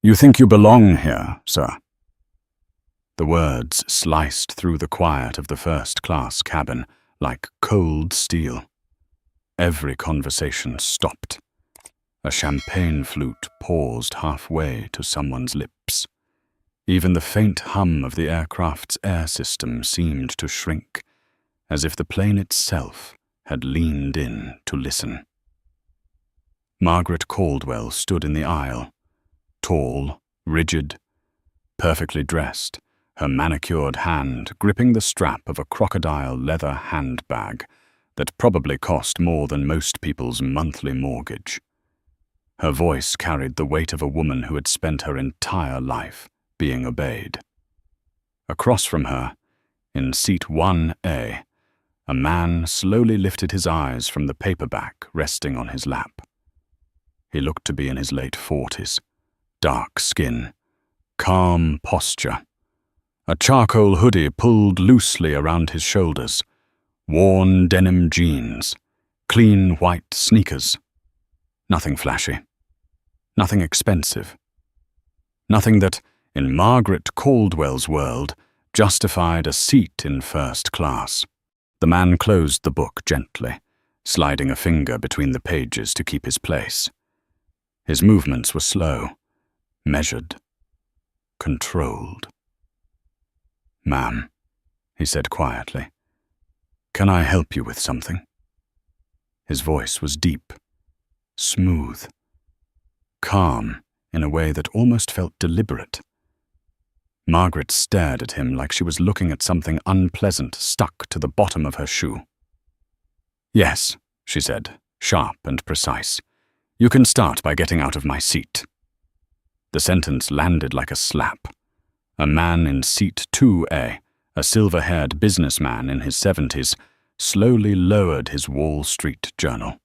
You think you belong here, sir?" The words sliced through the quiet of the first-class cabin like cold steel. Every conversation stopped. A champagne flute paused halfway to someone's lips. Even the faint hum of the aircraft's air system seemed to shrink, as if the plane itself had leaned in to listen. Margaret Caldwell stood in the aisle, tall, rigid, perfectly dressed, her manicured hand gripping the strap of a crocodile leather handbag that probably cost more than most people's monthly mortgage. Her voice carried the weight of a woman who had spent her entire life being obeyed. Across from her, in seat 1A, a man slowly lifted his eyes from the paperback resting on his lap. He looked to be in his late 40s, dark skin, calm posture, a charcoal hoodie pulled loosely around his shoulders, worn denim jeans, clean white sneakers. Nothing flashy, nothing expensive, nothing that, in Margaret Caldwell's world, justified a seat in first class. The man closed the book gently, sliding a finger between the pages to keep his place. His movements were slow, measured, controlled. "Ma'am," he said quietly, "can I help you with something?" His voice was deep, smooth, calm in a way that almost felt deliberate. Margaret stared at him like she was looking at something unpleasant stuck to the bottom of her shoe. "Yes," she said, sharp and precise. "You can start by getting out of my seat." The sentence landed like a slap. A man in seat 2A, a silver-haired businessman in his 70s, slowly lowered his Wall Street Journal.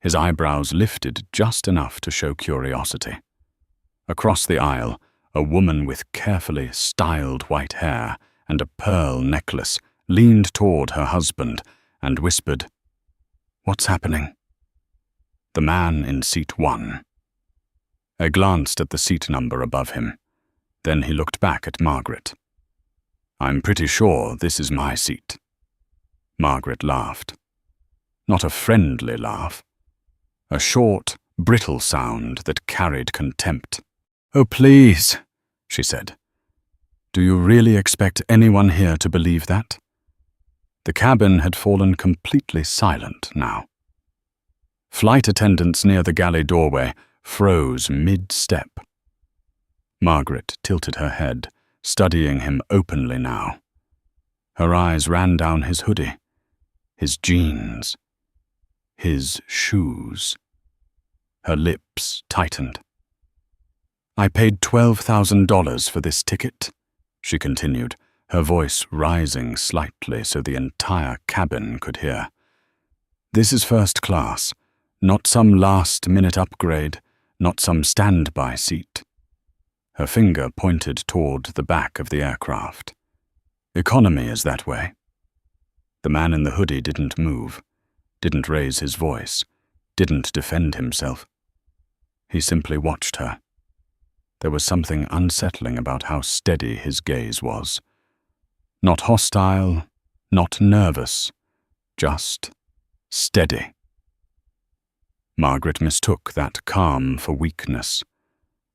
His eyebrows lifted just enough to show curiosity. Across the aisle, a woman with carefully styled white hair and a pearl necklace leaned toward her husband and whispered, "What's happening?" The man in seat 1. I glanced at the seat number above him. Then he looked back at Margaret. "I'm pretty sure this is my seat." Margaret laughed. Not a friendly laugh. A short, brittle sound that carried contempt. "Oh, please," she said. "Do you really expect anyone here to believe that?" The cabin had fallen completely silent now. Flight attendants near the galley doorway froze mid-step. Margaret tilted her head, studying him openly now. Her eyes ran down his hoodie, his jeans, his shoes. Her lips tightened. "I paid $12,000 for this ticket," she continued, her voice rising slightly so the entire cabin could hear. "This is first class, not some last-minute upgrade, not some standby seat." Her finger pointed toward the back of the aircraft. "Economy is that way." The man in the hoodie didn't move, didn't raise his voice, didn't defend himself. He simply watched her. There was something unsettling about how steady his gaze was. Not hostile, not nervous, just steady. Margaret mistook that calm for weakness.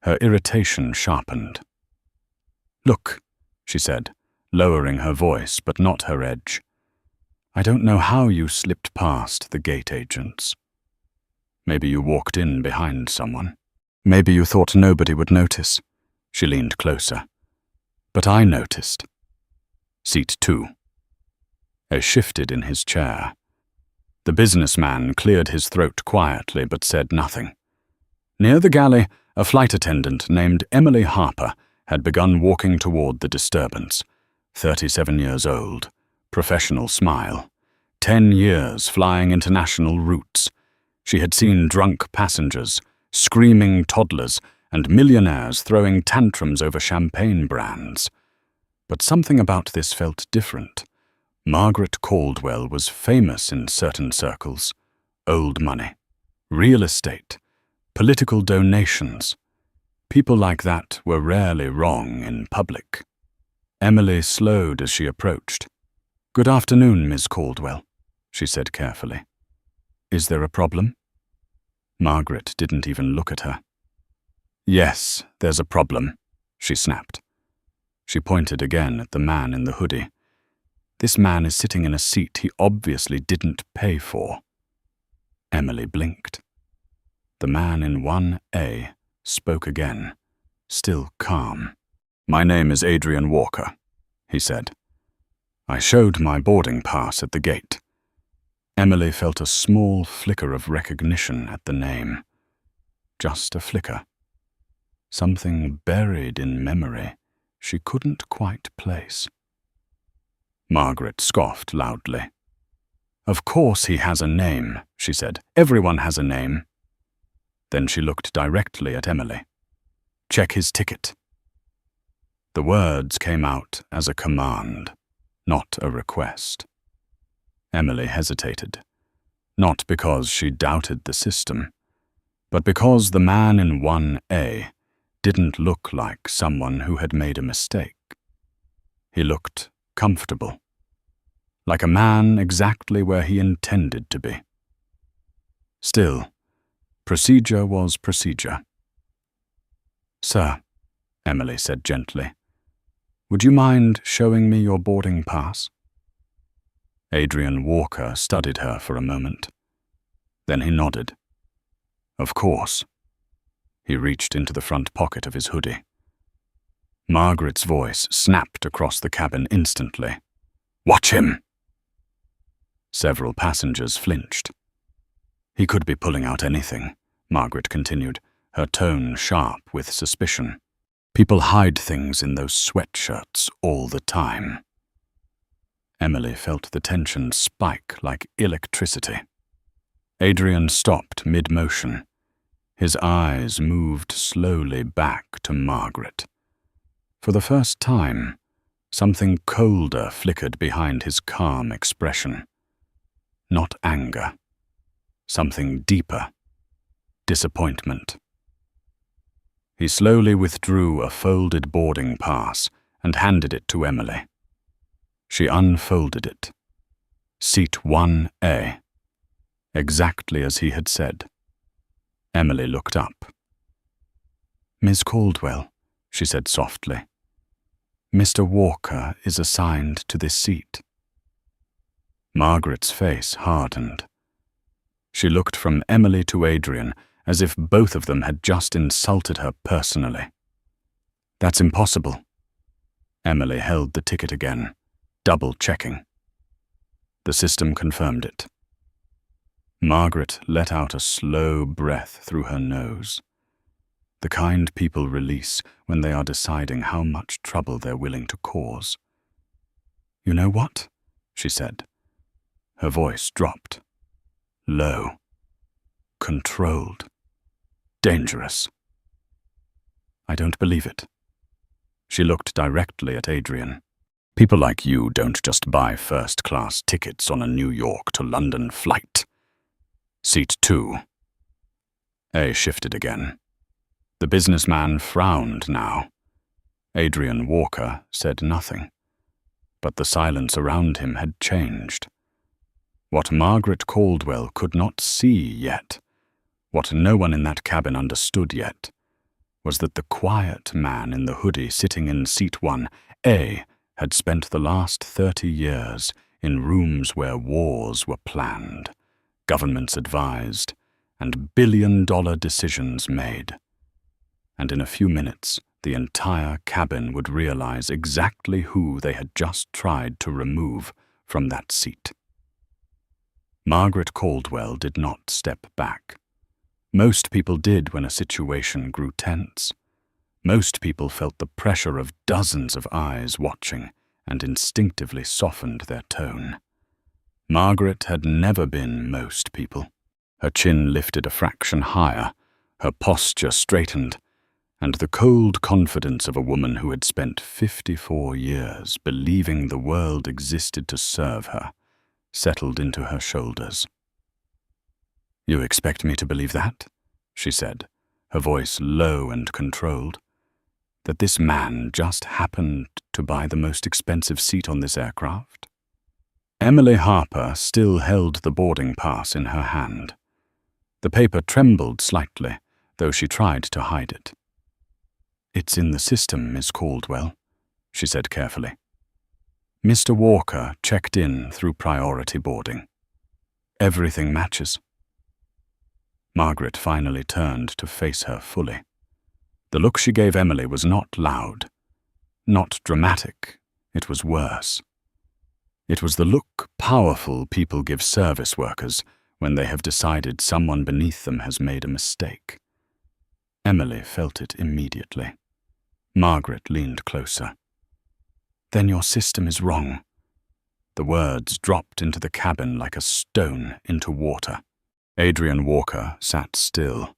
Her irritation sharpened. "Look," she said, lowering her voice but not her edge. "I don't know how you slipped past the gate agents. Maybe you walked in behind someone. Maybe you thought nobody would notice." She leaned closer. "But I noticed." Seat 2. I shifted in his chair. The businessman cleared his throat quietly but said nothing. Near the galley, a flight attendant named Emily Harper had begun walking toward the disturbance. 37 years old, professional smile, 10 years flying international routes. She had seen drunk passengers, screaming toddlers, and millionaires throwing tantrums over champagne brands. But something about this felt different. Margaret Caldwell was famous in certain circles. Old money, real estate, political donations. People like that were rarely wrong in public. Emily slowed as she approached. "Good afternoon, Miss Caldwell," she said carefully. "Is there a problem?" Margaret didn't even look at her. "Yes, there's a problem," she snapped. She pointed again at the man in the hoodie. "This man is sitting in a seat he obviously didn't pay for." Emily blinked. The man in 1A spoke again, still calm. "My name is Admiral Walker," he said. "I showed my boarding pass at the gate." Emily felt a small flicker of recognition at the name. Just a flicker. Something buried in memory she couldn't quite place. Margaret scoffed loudly. "Of course he has a name," she said. "Everyone has a name." Then she looked directly at Emily. "Check his ticket." The words came out as a command, not a request. Emily hesitated, not because she doubted the system, but because the man in 1A didn't look like someone who had made a mistake. He looked comfortable, like a man exactly where he intended to be. Still, procedure was procedure. "Sir," Emily said gently, "would you mind showing me your boarding pass?" Admiral Walker studied her for a moment. Then he nodded. "Of course." He reached into the front pocket of his hoodie. Margaret's voice snapped across the cabin instantly. "Watch him!" Several passengers flinched. "He could be pulling out anything," Margaret continued, her tone sharp with suspicion. "People hide things in those sweatshirts all the time." Emily felt the tension spike like electricity. Adrian stopped mid-motion. His eyes moved slowly back to Margaret. For the first time, something colder flickered behind his calm expression. Not anger. Something deeper. Disappointment. He slowly withdrew a folded boarding pass and handed it to Emily. She unfolded it. Seat 1A. Exactly as he had said. Emily looked up. "Miss Caldwell," she said softly. "Mr. Walker is assigned to this seat." Margaret's face hardened. She looked from Emily to Adrian as if both of them had just insulted her personally. "That's impossible." Emily held the ticket again, double-checking. The system confirmed it. Margaret let out a slow breath through her nose. The kind people release when they are deciding how much trouble they're willing to cause. "You know what?" she said. Her voice dropped. Low. Controlled. Dangerous. "I don't believe it." She looked directly at Adrian. "People like you don't just buy first-class tickets on a New York to London flight." Seat 2. A shifted again. The businessman frowned now. Admiral Walker said nothing, but the silence around him had changed. What Margaret Caldwell could not see yet, what no one in that cabin understood yet, was that the quiet man in the hoodie sitting in seat 1A had spent the last 30 years in rooms where wars were planned, governments advised, and billion-dollar decisions made. And in a few minutes, the entire cabin would realize exactly who they had just tried to remove from that seat. Margaret Caldwell did not step back. Most people did when a situation grew tense. Most people felt the pressure of dozens of eyes watching and instinctively softened their tone. Margaret had never been most people. Her chin lifted a fraction higher, her posture straightened, and the cold confidence of a woman who had spent 54 years believing the world existed to serve her settled into her shoulders. "You expect me to believe that?" she said, her voice low and controlled, that this man just happened to buy the most expensive seat on this aircraft? Emily Harper still held the boarding pass in her hand. The paper trembled slightly, though she tried to hide it. "It's in the system, Miss Caldwell," she said carefully. "Mr. Walker checked in through priority boarding. Everything matches." Margaret finally turned to face her fully. The look she gave Emily was not loud, not dramatic. It was worse. It was the look powerful people give service workers when they have decided someone beneath them has made a mistake. Emily felt it immediately. Margaret leaned closer. "Then your system is wrong." The words dropped into the cabin like a stone into water. Admiral Walker sat still,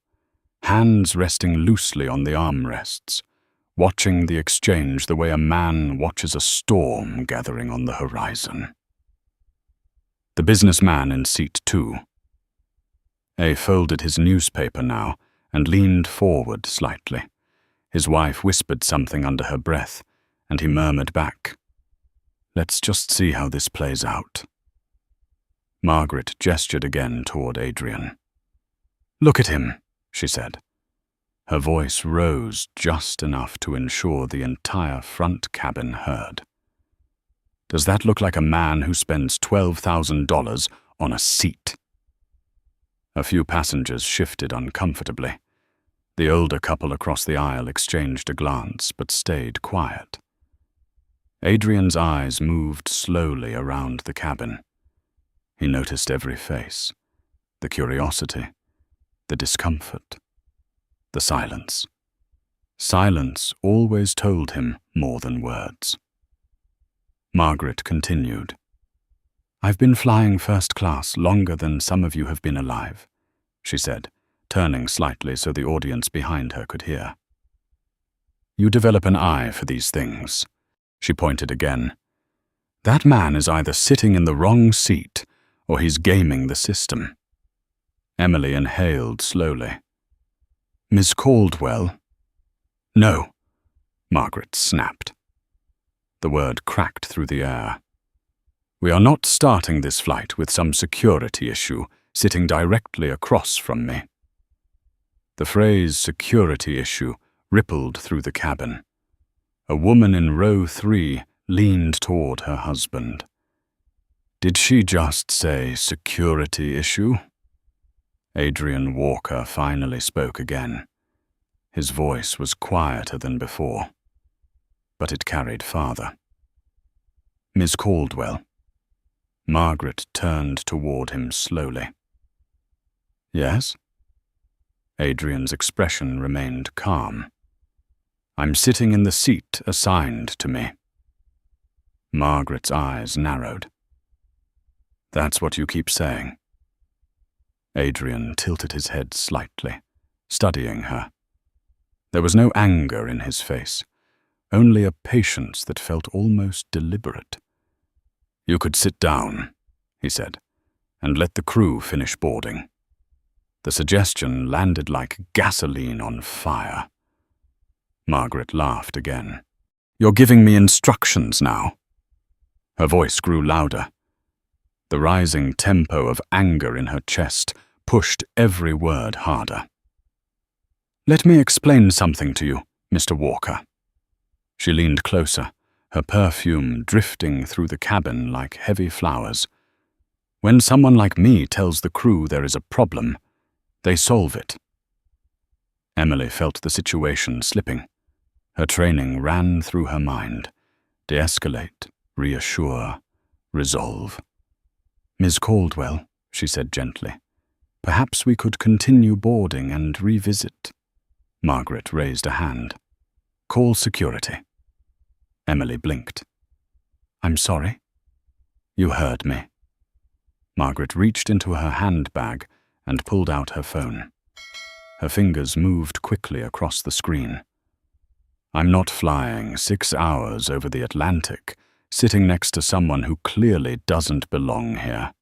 hands resting loosely on the armrests, watching the exchange the way a man watches a storm gathering on the horizon. The businessman in seat 2. A folded his newspaper now and leaned forward slightly. His wife whispered something under her breath, and he murmured back, "Let's just see how this plays out." Margaret gestured again toward Adrian. "Look at him," she said. Her voice rose just enough to ensure the entire front cabin heard. "Does that look like a man who spends $12,000 on a seat?" A few passengers shifted uncomfortably. The older couple across the aisle exchanged a glance, but stayed quiet. Adrian's eyes moved slowly around the cabin. He noticed every face, the curiosity, the discomfort, the silence. Silence always told him more than words. Margaret continued. "I've been flying first class longer than some of you have been alive," she said, turning slightly so the audience behind her could hear. "You develop an eye for these things," she pointed again. "That man is either sitting in the wrong seat or he's gaming the system." Emily inhaled slowly. "Miss Caldwell?" "No," Margaret snapped. The word cracked through the air. "We are not starting this flight with some security issue sitting directly across from me." The phrase security issue rippled through the cabin. A woman in row 3 leaned toward her husband. Did she just say security issue? Admiral Walker finally spoke again. His voice was quieter than before, but it carried farther. "Miss Caldwell." Margaret turned toward him slowly. "Yes?" Adrian's expression remained calm. "I'm sitting in the seat assigned to me." Margaret's eyes narrowed. "That's what you keep saying." Adrian tilted his head slightly, studying her. There was no anger in his face, only a patience that felt almost deliberate. "You could sit down," he said, "and let the crew finish boarding." The suggestion landed like gasoline on fire. Margaret laughed again. "You're giving me instructions now." Her voice grew louder. The rising tempo of anger in her chest pushed every word harder. "Let me explain something to you, Mr. Walker." She leaned closer, her perfume drifting through the cabin like heavy flowers. "When someone like me tells the crew there is a problem, they solve it." Emily felt the situation slipping. Her training ran through her mind. De-escalate, reassure, resolve. "Miss Caldwell," she said gently, "perhaps we could continue boarding and revisit." Margaret raised a hand. "Call security." Emily blinked. "I'm sorry?" "You heard me." Margaret reached into her handbag and pulled out her phone. Her fingers moved quickly across the screen. "I'm not flying 6 hours over the Atlantic, sitting next to someone who clearly doesn't belong here."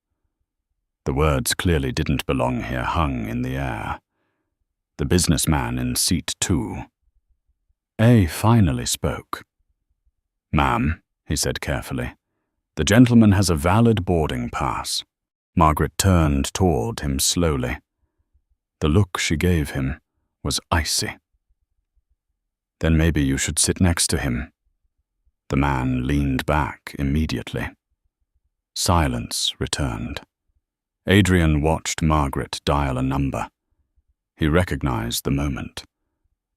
The words "clearly didn't belong here" hung in the air. the businessman in seat 2. A finally spoke. "Ma'am," he said carefully, "the gentleman has a valid boarding pass." Margaret turned toward him slowly. The look she gave him was icy. "Then maybe you should sit next to him." The man leaned back immediately. Silence returned. Adrian watched Margaret dial a number. He recognized the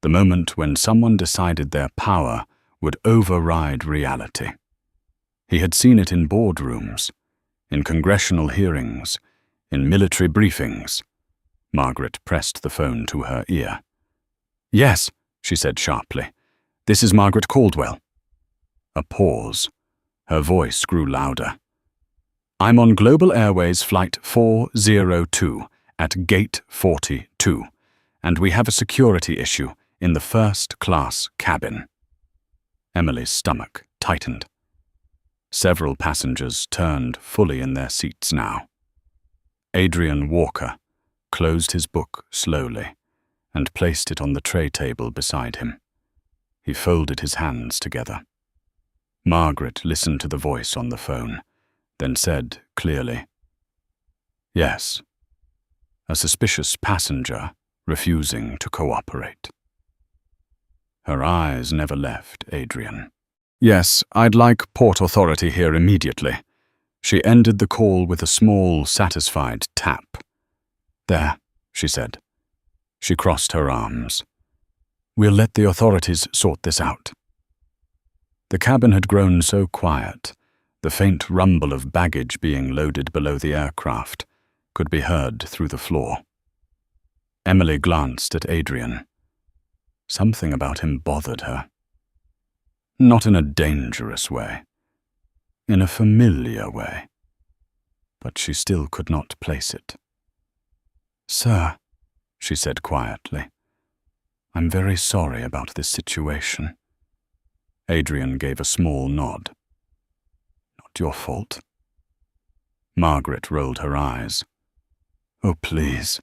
moment when someone decided their power would override reality. He had seen it in boardrooms, in congressional hearings, in military briefings. Margaret pressed the phone to her ear. "Yes," she said sharply. "This is Margaret Caldwell." A pause. Her voice grew louder. "I'm on Global Airways Flight 402 at Gate 42, and we have a security issue in the first-class cabin." Emily's stomach tightened. Several passengers turned fully in their seats now. Admiral Walker closed his book slowly and placed it on the tray table beside him. He folded his hands together. Margaret listened to the voice on the phone, then said clearly, "Yes, a suspicious passenger refusing to cooperate." Her eyes never left Adrian. "Yes, I'd like Port Authority here immediately." She ended the call with a small, satisfied tap. "There," she said. She crossed her arms. "We'll let the authorities sort this out." The cabin had grown so quiet, the faint rumble of baggage being loaded below the aircraft could be heard through the floor. Emily glanced at Adrian. Something about him bothered her. Not in a dangerous way, in a familiar way, but she still could not place it. "Sir," she said quietly, "I'm very sorry about this situation." Adrian gave a small nod. "Not your fault." Margaret rolled her eyes. "Oh, please."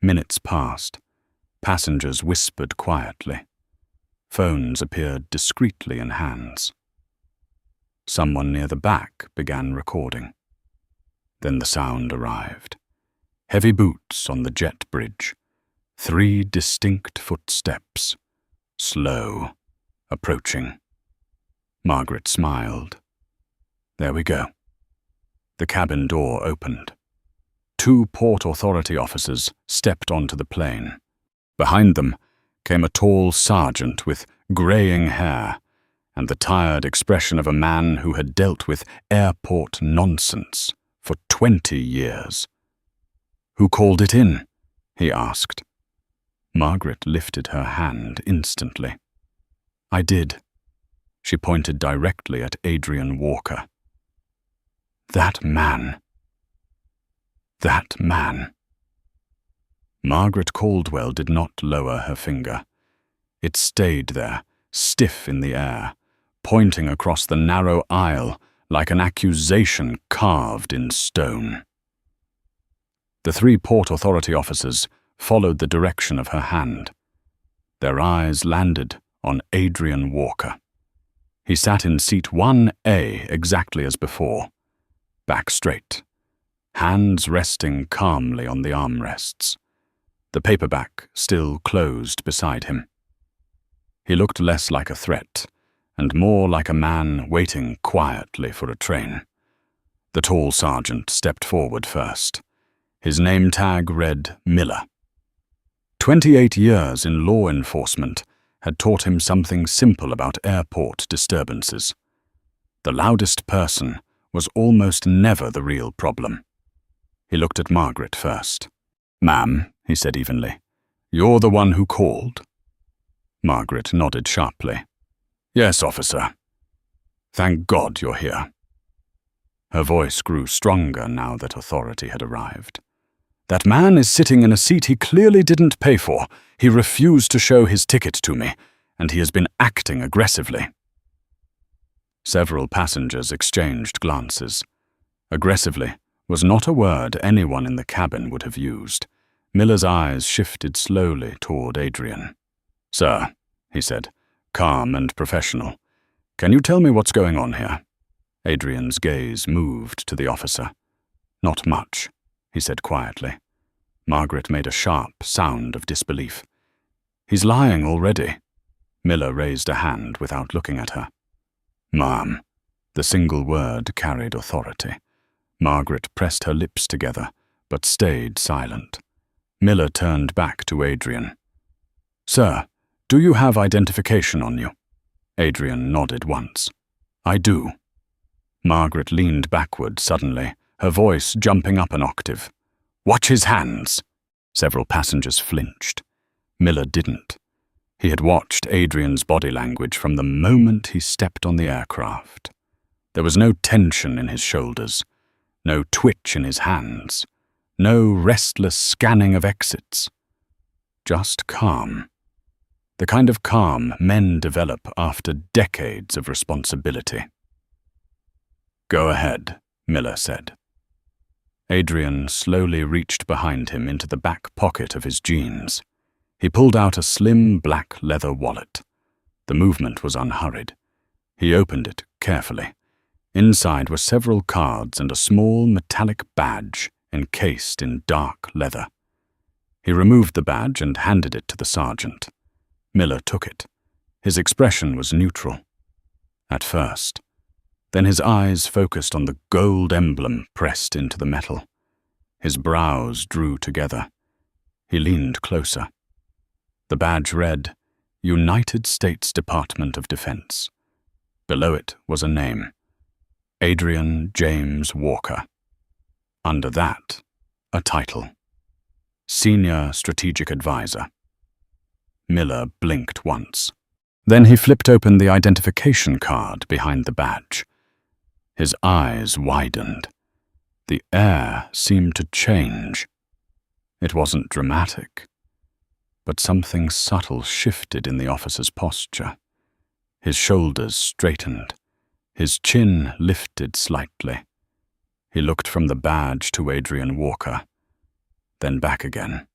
Minutes passed. Passengers whispered quietly. Phones appeared discreetly in hands. Someone near the back began recording. Then the sound arrived. Heavy boots on the jet bridge. 3 distinct footsteps. Slow. Approaching. Margaret smiled. There we go. The cabin door opened. 2 Port Authority officers stepped onto the plane. Behind them came a tall sergeant with graying hair and the tired expression of a man who had dealt with airport nonsense for 20 years. "Who called it in?" he asked. Margaret lifted her hand instantly. "I did." She pointed directly at Admiral Walker. That man. That man. Margaret Caldwell did not lower her finger. It stayed there, stiff in the air, pointing across the narrow aisle like an accusation carved in stone. The 3 Port Authority officers followed the direction of her hand. Their eyes landed on Admiral Walker. He sat in seat 1A exactly as before, back straight, hands resting calmly on the armrests, the paperback still closed beside him. He looked less like a threat and more like a man waiting quietly for a train. The tall sergeant stepped forward first. His name tag read Miller. 28 years in law enforcement had taught him something simple about airport disturbances. The loudest person was almost never the real problem. He looked at Margaret first. "Ma'am," he said evenly, "you're the one who called?" Margaret nodded sharply. "Yes, officer. Thank God you're here." Her voice grew stronger now that authority had arrived. "That man is sitting in a seat he clearly didn't pay for. He refused to show his ticket to me, and he has been acting aggressively." Several passengers exchanged glances. Aggressively was not a word anyone in the cabin would have used. Miller's eyes shifted slowly toward Adrian. "Sir," he said, calm and professional, "can you tell me what's going on here?" Adrian's gaze moved to the officer. "Not much," he said quietly. Margaret made a sharp sound of disbelief. "He's lying already." Miller raised a hand without looking at her. "Ma'am." The single word carried authority. Margaret pressed her lips together, but stayed silent. Miller turned back to Adrian. "Sir, do you have identification on you?" Adrian nodded once. "I do." Margaret leaned backward suddenly, her voice jumping up an octave. "Watch his hands!" Several passengers flinched. Miller didn't. He had watched Adrian's body language from the moment he stepped on the aircraft. There was no tension in his shoulders, no twitch in his hands, no restless scanning of exits. Just calm. The kind of calm men develop after decades of responsibility. "Go ahead," Miller said. Adrian slowly reached behind him into the back pocket of his jeans. He pulled out a slim black leather wallet. The movement was unhurried. He opened it carefully. Inside were several cards and a small metallic badge encased in dark leather. He removed the badge and handed it to the sergeant. Miller took it. His expression was neutral. At first. Then his eyes focused on the gold emblem pressed into the metal. His brows drew together. He leaned closer. The badge read, United States Department of Defense. Below it was a name, Adrian James Walker. Under that, a title, Senior Strategic Advisor. Miller blinked once. Then he flipped open the identification card behind the badge. His eyes widened. The air seemed to change. It wasn't dramatic, but something subtle shifted in the officer's posture. His shoulders straightened. His chin lifted slightly. He looked from the badge to Adrian Walker, then back again.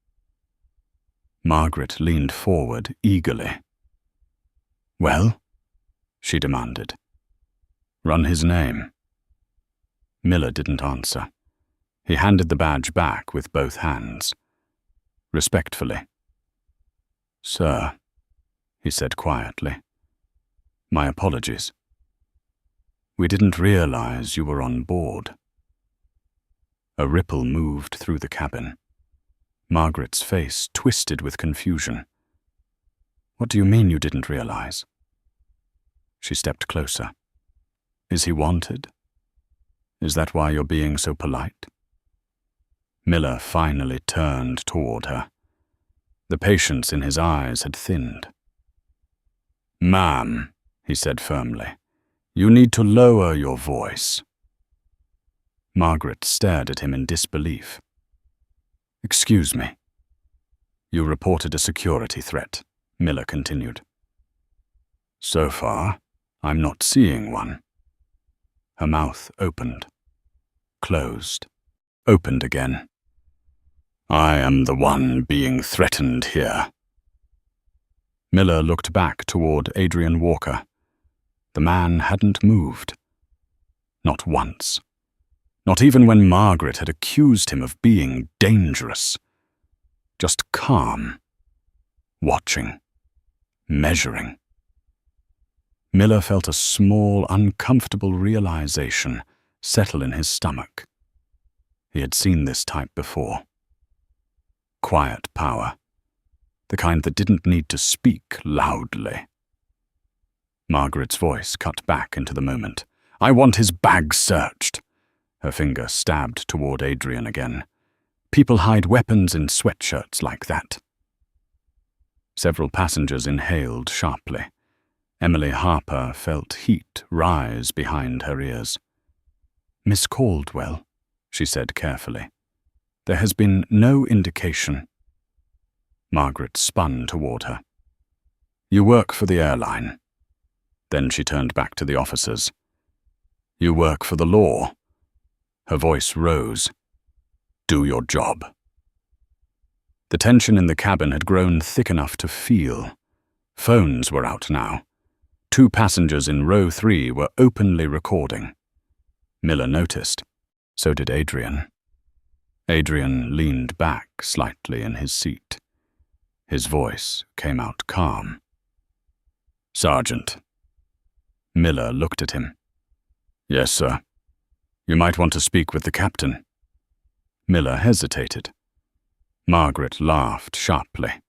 Margaret leaned forward eagerly. "Well?" she demanded. "Run his name." Miller didn't answer. He handed the badge back with both hands. Respectfully. "Sir," he said quietly, "my apologies. We didn't realize you were on board." A ripple moved through the cabin. Margaret's face twisted with confusion. "What do you mean you didn't realize?" She stepped closer. "Is he wanted? Is that why you're being so polite?" Miller finally turned toward her. The patience in his eyes had thinned. "Ma'am," he said firmly, "you need to lower your voice." Margaret stared at him in disbelief. "Excuse me." "You reported a security threat," Miller continued. "So far, I'm not seeing one." Her mouth opened, closed, opened again. "I am the one being threatened here." Miller looked back toward Adrian Walker. The man hadn't moved. Not once. Not even when Margaret had accused him of being dangerous. Just calm. Watching. Measuring. Miller felt a small, uncomfortable realization settle in his stomach. He had seen this type before. Quiet power. The kind that didn't need to speak loudly. Margaret's voice cut back into the moment. "I want his bag searched." Her finger stabbed toward Adrian again. "People hide weapons in sweatshirts like that." Several passengers inhaled sharply. Emily Harper felt heat rise behind her ears. "Miss Caldwell," she said carefully, "there has been no indication." Margaret spun toward her. "You work for the airline." Then she turned back to the officers. "You work for the law." Her voice rose. "Do your job." The tension in the cabin had grown thick enough to feel. Phones were out now. 2 passengers in row 3 were openly recording. Miller noticed. So did Adrian. Adrian leaned back slightly in his seat. His voice came out calm. "Sergeant." Miller looked at him. "Yes, sir. You might want to speak with the captain." Miller hesitated. Margaret laughed sharply.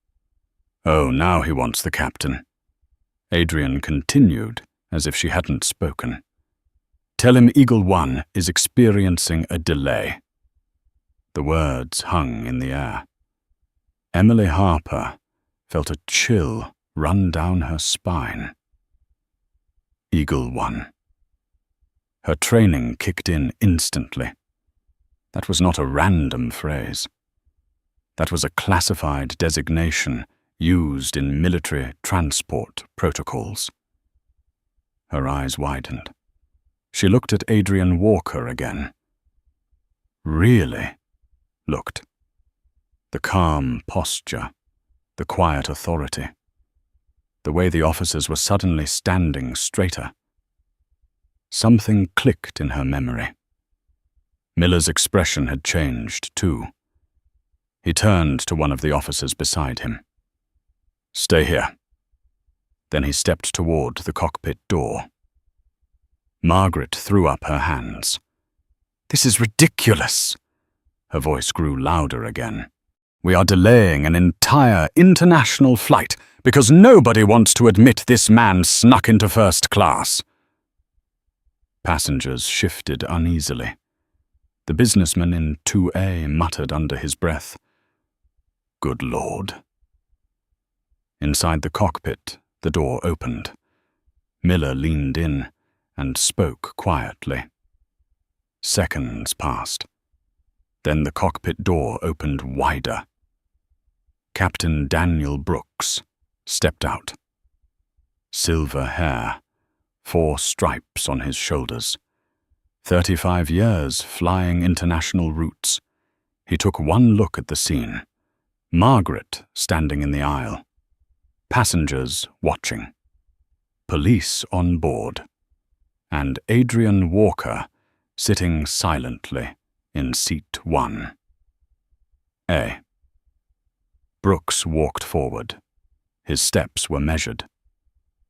"Oh, now he wants the captain." Adrian continued, as if she hadn't spoken. "Tell him Eagle 1 is experiencing a delay." The words hung in the air. Emily Harper felt a chill run down her spine. Eagle 1. Her training kicked in instantly. That was not a random phrase. That was a classified designation used in military transport protocols. Her eyes widened. She looked at Admiral Walker again. Really looked. The calm posture, the quiet authority, the way the officers were suddenly standing straighter. Something clicked in her memory. Miller's expression had changed, too. He turned to one of the officers beside him. "Stay here." Then he stepped toward the cockpit door. Margaret threw up her hands. "This is ridiculous." Her voice grew louder again. "We are delaying an entire international flight because nobody wants to admit this man snuck into first class." Passengers shifted uneasily. The businessman in 2A muttered under his breath, "Good Lord." Inside the cockpit, the door opened. Miller leaned in and spoke quietly. Seconds passed. Then the cockpit door opened wider. Captain Daniel Brooks stepped out. Silver hair, 4 stripes on his shoulders. 35 years flying international routes. He took one look at the scene. Margaret standing in the aisle. Passengers watching. Police on board. And Admiral Walker sitting silently in seat 1. A. Brooks walked forward. His steps were measured,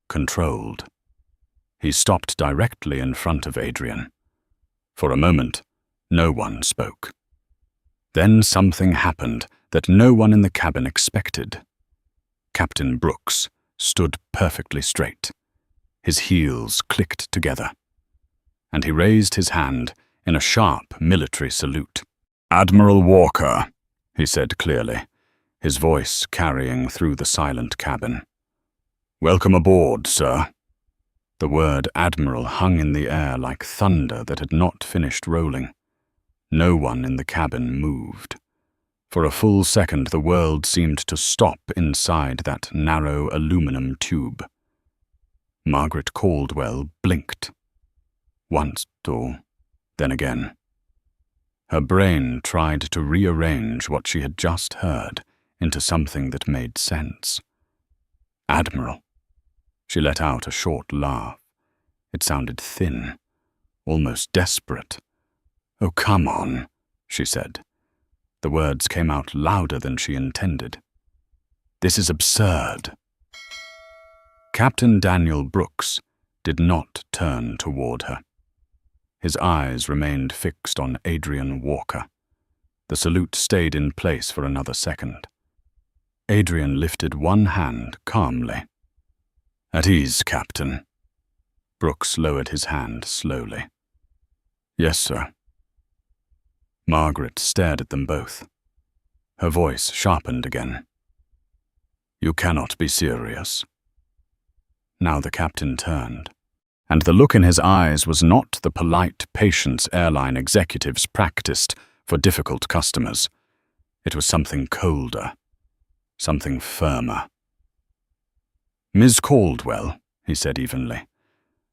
controlled. He stopped directly in front of Adrian. For a moment, no one spoke. Then something happened that no one in the cabin expected. Captain Brooks stood perfectly straight. His heels clicked together, and he raised his hand in a sharp military salute. "Admiral Walker," he said clearly, his voice carrying through the silent cabin. "Welcome aboard, sir." The word Admiral hung in the air like thunder that had not finished rolling. No one in the cabin moved. For a full second, the world seemed to stop inside that narrow aluminum tube. Margaret Caldwell blinked. Once, or then again. Her brain tried to rearrange what she had just heard into something that made sense. Admiral. She let out a short laugh. It sounded thin, almost desperate. "Oh, come on," she said. The words came out louder than she intended. "This is absurd." Captain Daniel Brooks did not turn toward her. His eyes remained fixed on Admiral Walker. The salute stayed in place for another second. Adrian lifted one hand calmly. "At ease, Captain." Brooks lowered his hand slowly. "Yes, sir." Margaret stared at them both. Her voice sharpened again. "You cannot be serious." Now the captain turned, and the look in his eyes was not the polite patience airline executives practiced for difficult customers. It was something colder, something firmer. "Ms. Caldwell," he said evenly,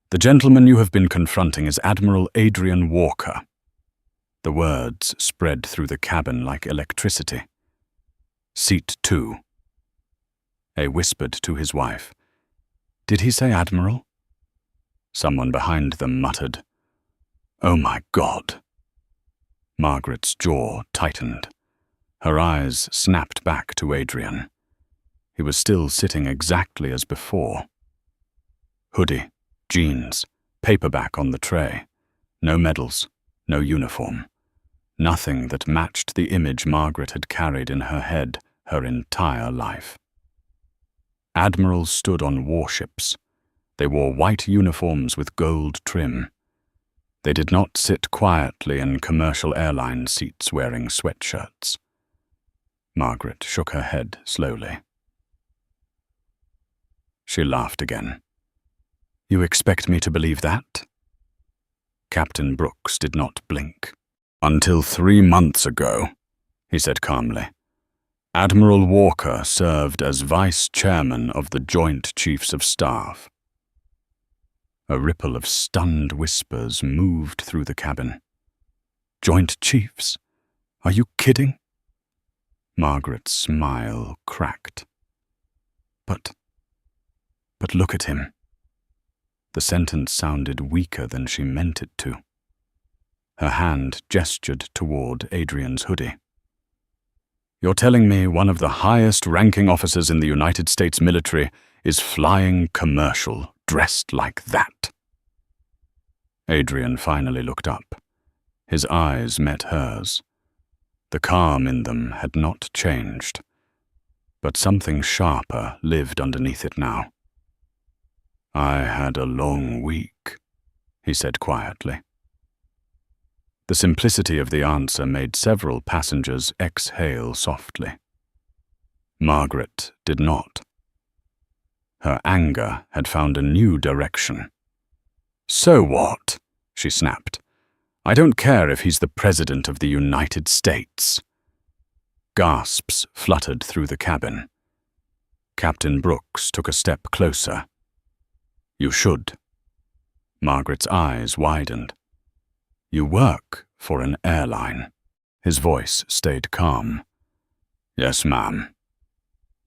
"the gentleman you have been confronting is Admiral Admiral Walker." The words spread through the cabin like electricity. Seat 2. A whispered to his wife. Did he say Admiral? Someone behind them muttered, Oh my God. Margaret's jaw tightened. Her eyes snapped back to Adrian. He was still sitting exactly as before. Hoodie, jeans, paperback on the tray. No medals, no uniform. Nothing that matched the image Margaret had carried in her head her entire life. Admirals stood on warships. They wore white uniforms with gold trim. They did not sit quietly in commercial airline seats wearing sweatshirts. Margaret shook her head slowly. She laughed again. You expect me to believe that? Captain Brooks did not blink. Until 3 months ago, he said calmly, Admiral Walker served as Vice Chairman of the Joint Chiefs of Staff. A ripple of stunned whispers moved through the cabin. Joint Chiefs? Are you kidding? Margaret's smile cracked. But look at him. The sentence sounded weaker than she meant it to. Her hand gestured toward Adrian's hoodie. You're telling me one of the highest-ranking officers in the United States military is flying commercial, dressed like that? Adrian finally looked up. His eyes met hers. The calm in them had not changed, but something sharper lived underneath it now. I had a long week, he said quietly. The simplicity of the answer made several passengers exhale softly. Margaret did not. Her anger had found a new direction. So what? She snapped. I don't care if he's the President of the United States. Gasps fluttered through the cabin. Captain Brooks took a step closer. You should. Margaret's eyes widened. You work for an airline. His voice stayed calm. Yes, ma'am.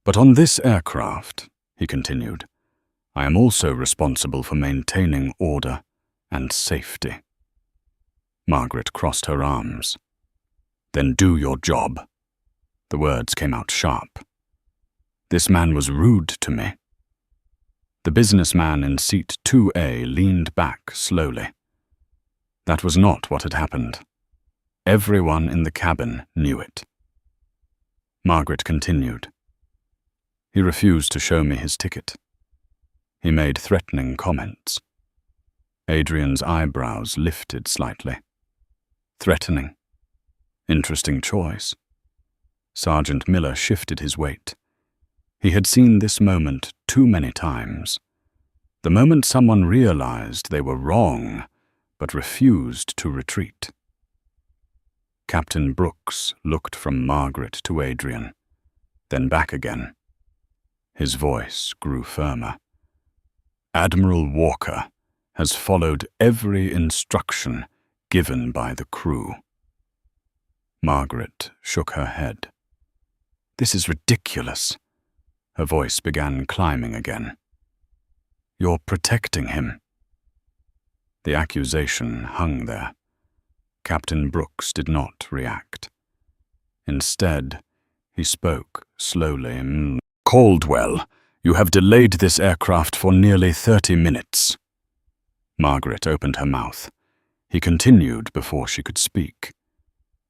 But on this aircraft, he continued, I am also responsible for maintaining order and safety. Margaret crossed her arms. Then do your job. The words came out sharp. This man was rude to me. The businessman in seat 2A leaned back slowly. That was not what had happened. Everyone in the cabin knew it. Margaret continued. He refused to show me his ticket. He made threatening comments. Adrian's eyebrows lifted slightly. Threatening. Interesting choice. Sergeant Miller shifted his weight. He had seen this moment too many times. The moment someone realized they were wrong, but refused to retreat. Captain Brooks looked from Margaret to Adrian, then back again. His voice grew firmer. Admiral Walker has followed every instruction given by the crew. Margaret shook her head. This is ridiculous. Her voice began climbing again. You're protecting him. The accusation hung there. Captain Brooks did not react. Instead, he spoke slowly. Caldwell, you have delayed this aircraft for nearly 30 minutes. Margaret opened her mouth. He continued before she could speak.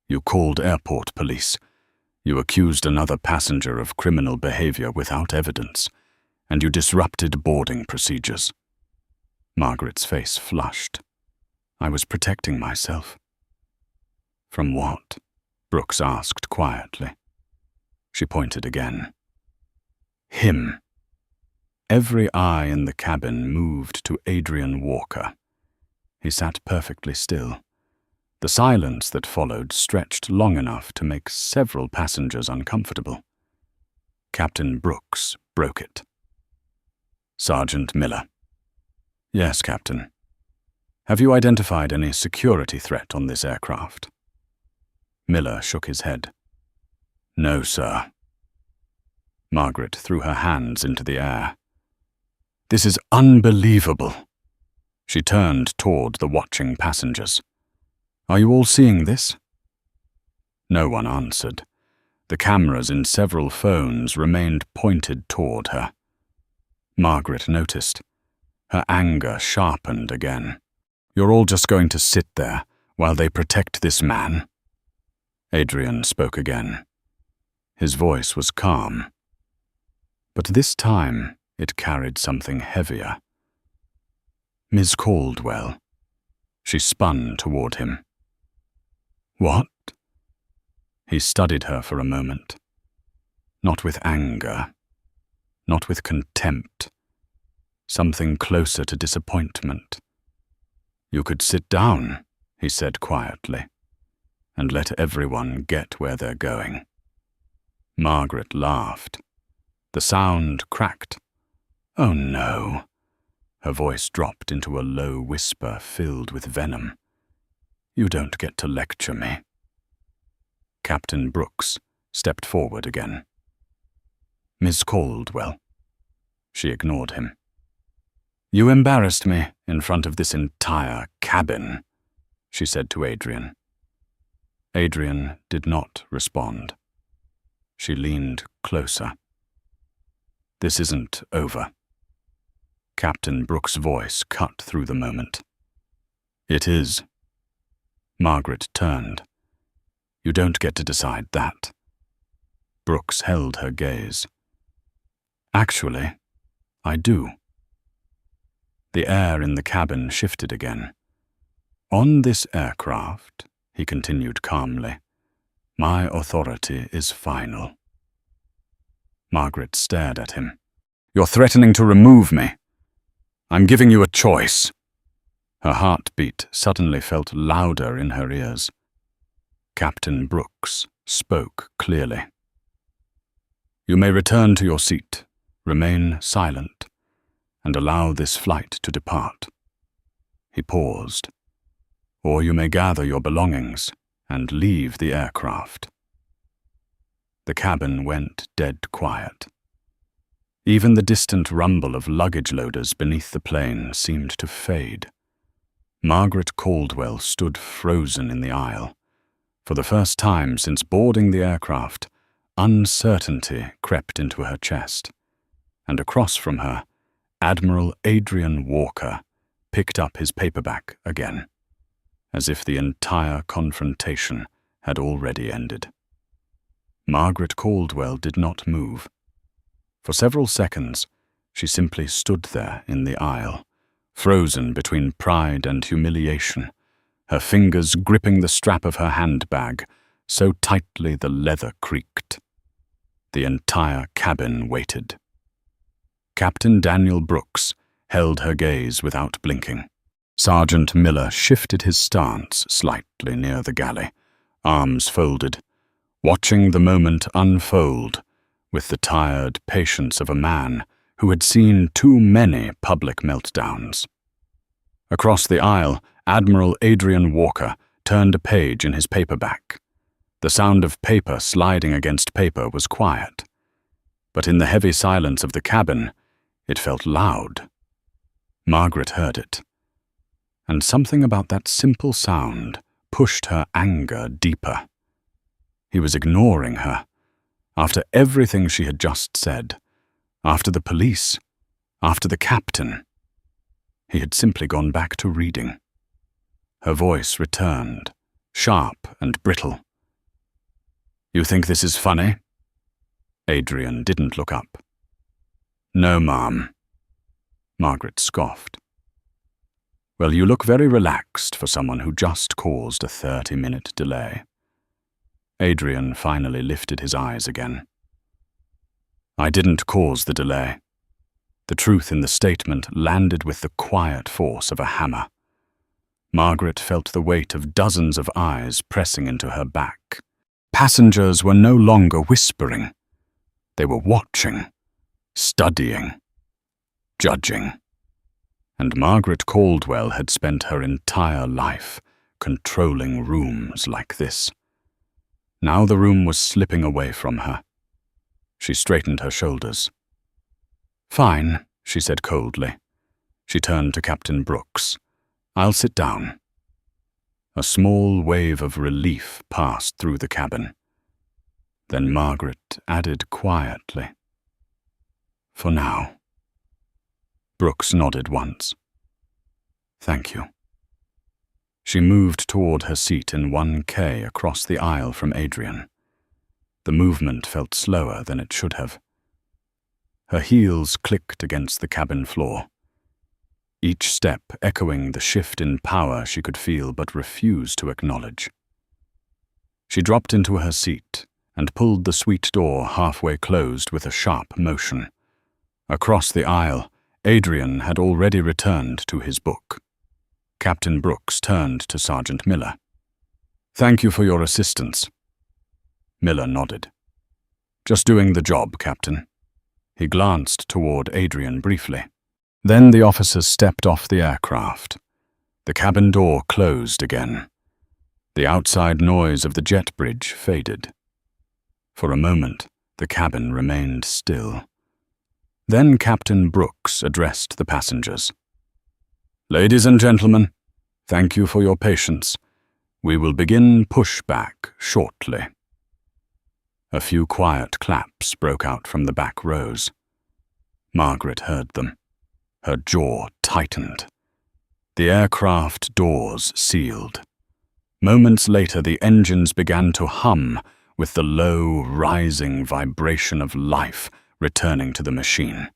You called airport police. You accused another passenger of criminal behavior without evidence, and you disrupted boarding procedures. Margaret's face flushed. I was protecting myself. From what? Brooks asked quietly. She pointed again. Him. Every eye in the cabin moved to Adrian Walker. He sat perfectly still. The silence that followed stretched long enough to make several passengers uncomfortable. Captain Brooks broke it. Sergeant Miller. Yes, Captain. Have you identified any security threat on this aircraft? Miller shook his head. No, sir. Margaret threw her hands into the air. "This is unbelievable." She turned toward the watching passengers. "Are you all seeing this?" No one answered. The cameras in several phones remained pointed toward her. Margaret noticed. Her anger sharpened again. "You're all just going to sit there while they protect this man?" Adrian spoke again. His voice was calm. But this time it carried something heavier. "Miss Caldwell." She spun toward him. "What?" He studied her for a moment. Not with anger, not with contempt. Something closer to disappointment. "You could sit down," he said quietly, "and let everyone get where they're going." Margaret laughed. The sound cracked. "Oh no." Her voice dropped into a low whisper filled with venom. "You don't get to lecture me." Captain Brooks stepped forward again. "Miss Caldwell." She ignored him. "You embarrassed me in front of this entire cabin," she said to Adrian. Adrian did not respond. She leaned closer. "This isn't over." Captain Brooks' voice cut through the moment. "It is." Margaret turned. "You don't get to decide that." Brooks held her gaze. "Actually, I do." The air in the cabin shifted again. "On this aircraft," he continued calmly, "my authority is final." Margaret stared at him. "You're threatening to remove me. I'm giving you a choice." Her heartbeat suddenly felt louder in her ears. Captain Brooks spoke clearly. "You may return to your seat, remain silent, and allow this flight to depart." He paused. "Or you may gather your belongings and leave the aircraft." The cabin went dead quiet. Even the distant rumble of luggage loaders beneath the plane seemed to fade. Margaret Caldwell stood frozen in the aisle. For the first time since boarding the aircraft, uncertainty crept into her chest. And across from her, Admiral Adrian Walker picked up his paperback again, as if the entire confrontation had already ended. Margaret Caldwell did not move. For several seconds, she simply stood there in the aisle, frozen between pride and humiliation, her fingers gripping the strap of her handbag so tightly the leather creaked. The entire cabin waited. Captain Daniel Brooks held her gaze without blinking. Sergeant Miller shifted his stance slightly near the galley, arms folded, watching the moment unfold with the tired patience of a man who had seen too many public meltdowns. Across the aisle, Admiral Adrian Walker turned a page in his paperback. The sound of paper sliding against paper was quiet, but in the heavy silence of the cabin, it felt loud. Margaret heard it, and something about that simple sound pushed her anger deeper. He was ignoring her. After everything she had just said, after the police, after the captain, he had simply gone back to reading. Her voice returned, sharp and brittle. "You think this is funny?" Adrian didn't look up. "No, ma'am." Margaret scoffed. "Well, you look very relaxed for someone who just caused a 30-minute delay." Adrian finally lifted his eyes again. "I didn't cause the delay." The truth in the statement landed with the quiet force of a hammer. Margaret felt the weight of dozens of eyes pressing into her back. Passengers were no longer whispering. They were watching, studying, judging. And Margaret Caldwell had spent her entire life controlling rooms like this. Now the room was slipping away from her. She straightened her shoulders. "Fine," she said coldly. She turned to Captain Brooks. "I'll sit down." A small wave of relief passed through the cabin. Then Margaret added quietly, "For now." Brooks nodded once. "Thank you." She moved toward her seat in 1K across the aisle from Adrian. The movement felt slower than it should have. Her heels clicked against the cabin floor, each step echoing the shift in power she could feel but refused to acknowledge. She dropped into her seat and pulled the suite door halfway closed with a sharp motion. Across the aisle, Adrian had already returned to his book. Captain Brooks turned to Sergeant Miller. "Thank you for your assistance." Miller nodded. "Just doing the job, Captain." He glanced toward Adrian briefly. Then the officers stepped off the aircraft. The cabin door closed again. The outside noise of the jet bridge faded. For a moment, the cabin remained still. Then Captain Brooks addressed the passengers. "Ladies and gentlemen, thank you for your patience. We will begin pushback shortly." A few quiet claps broke out from the back rows. Margaret heard them. Her jaw tightened. The aircraft doors sealed. Moments later, the engines began to hum with the low, rising vibration of life returning to the machine.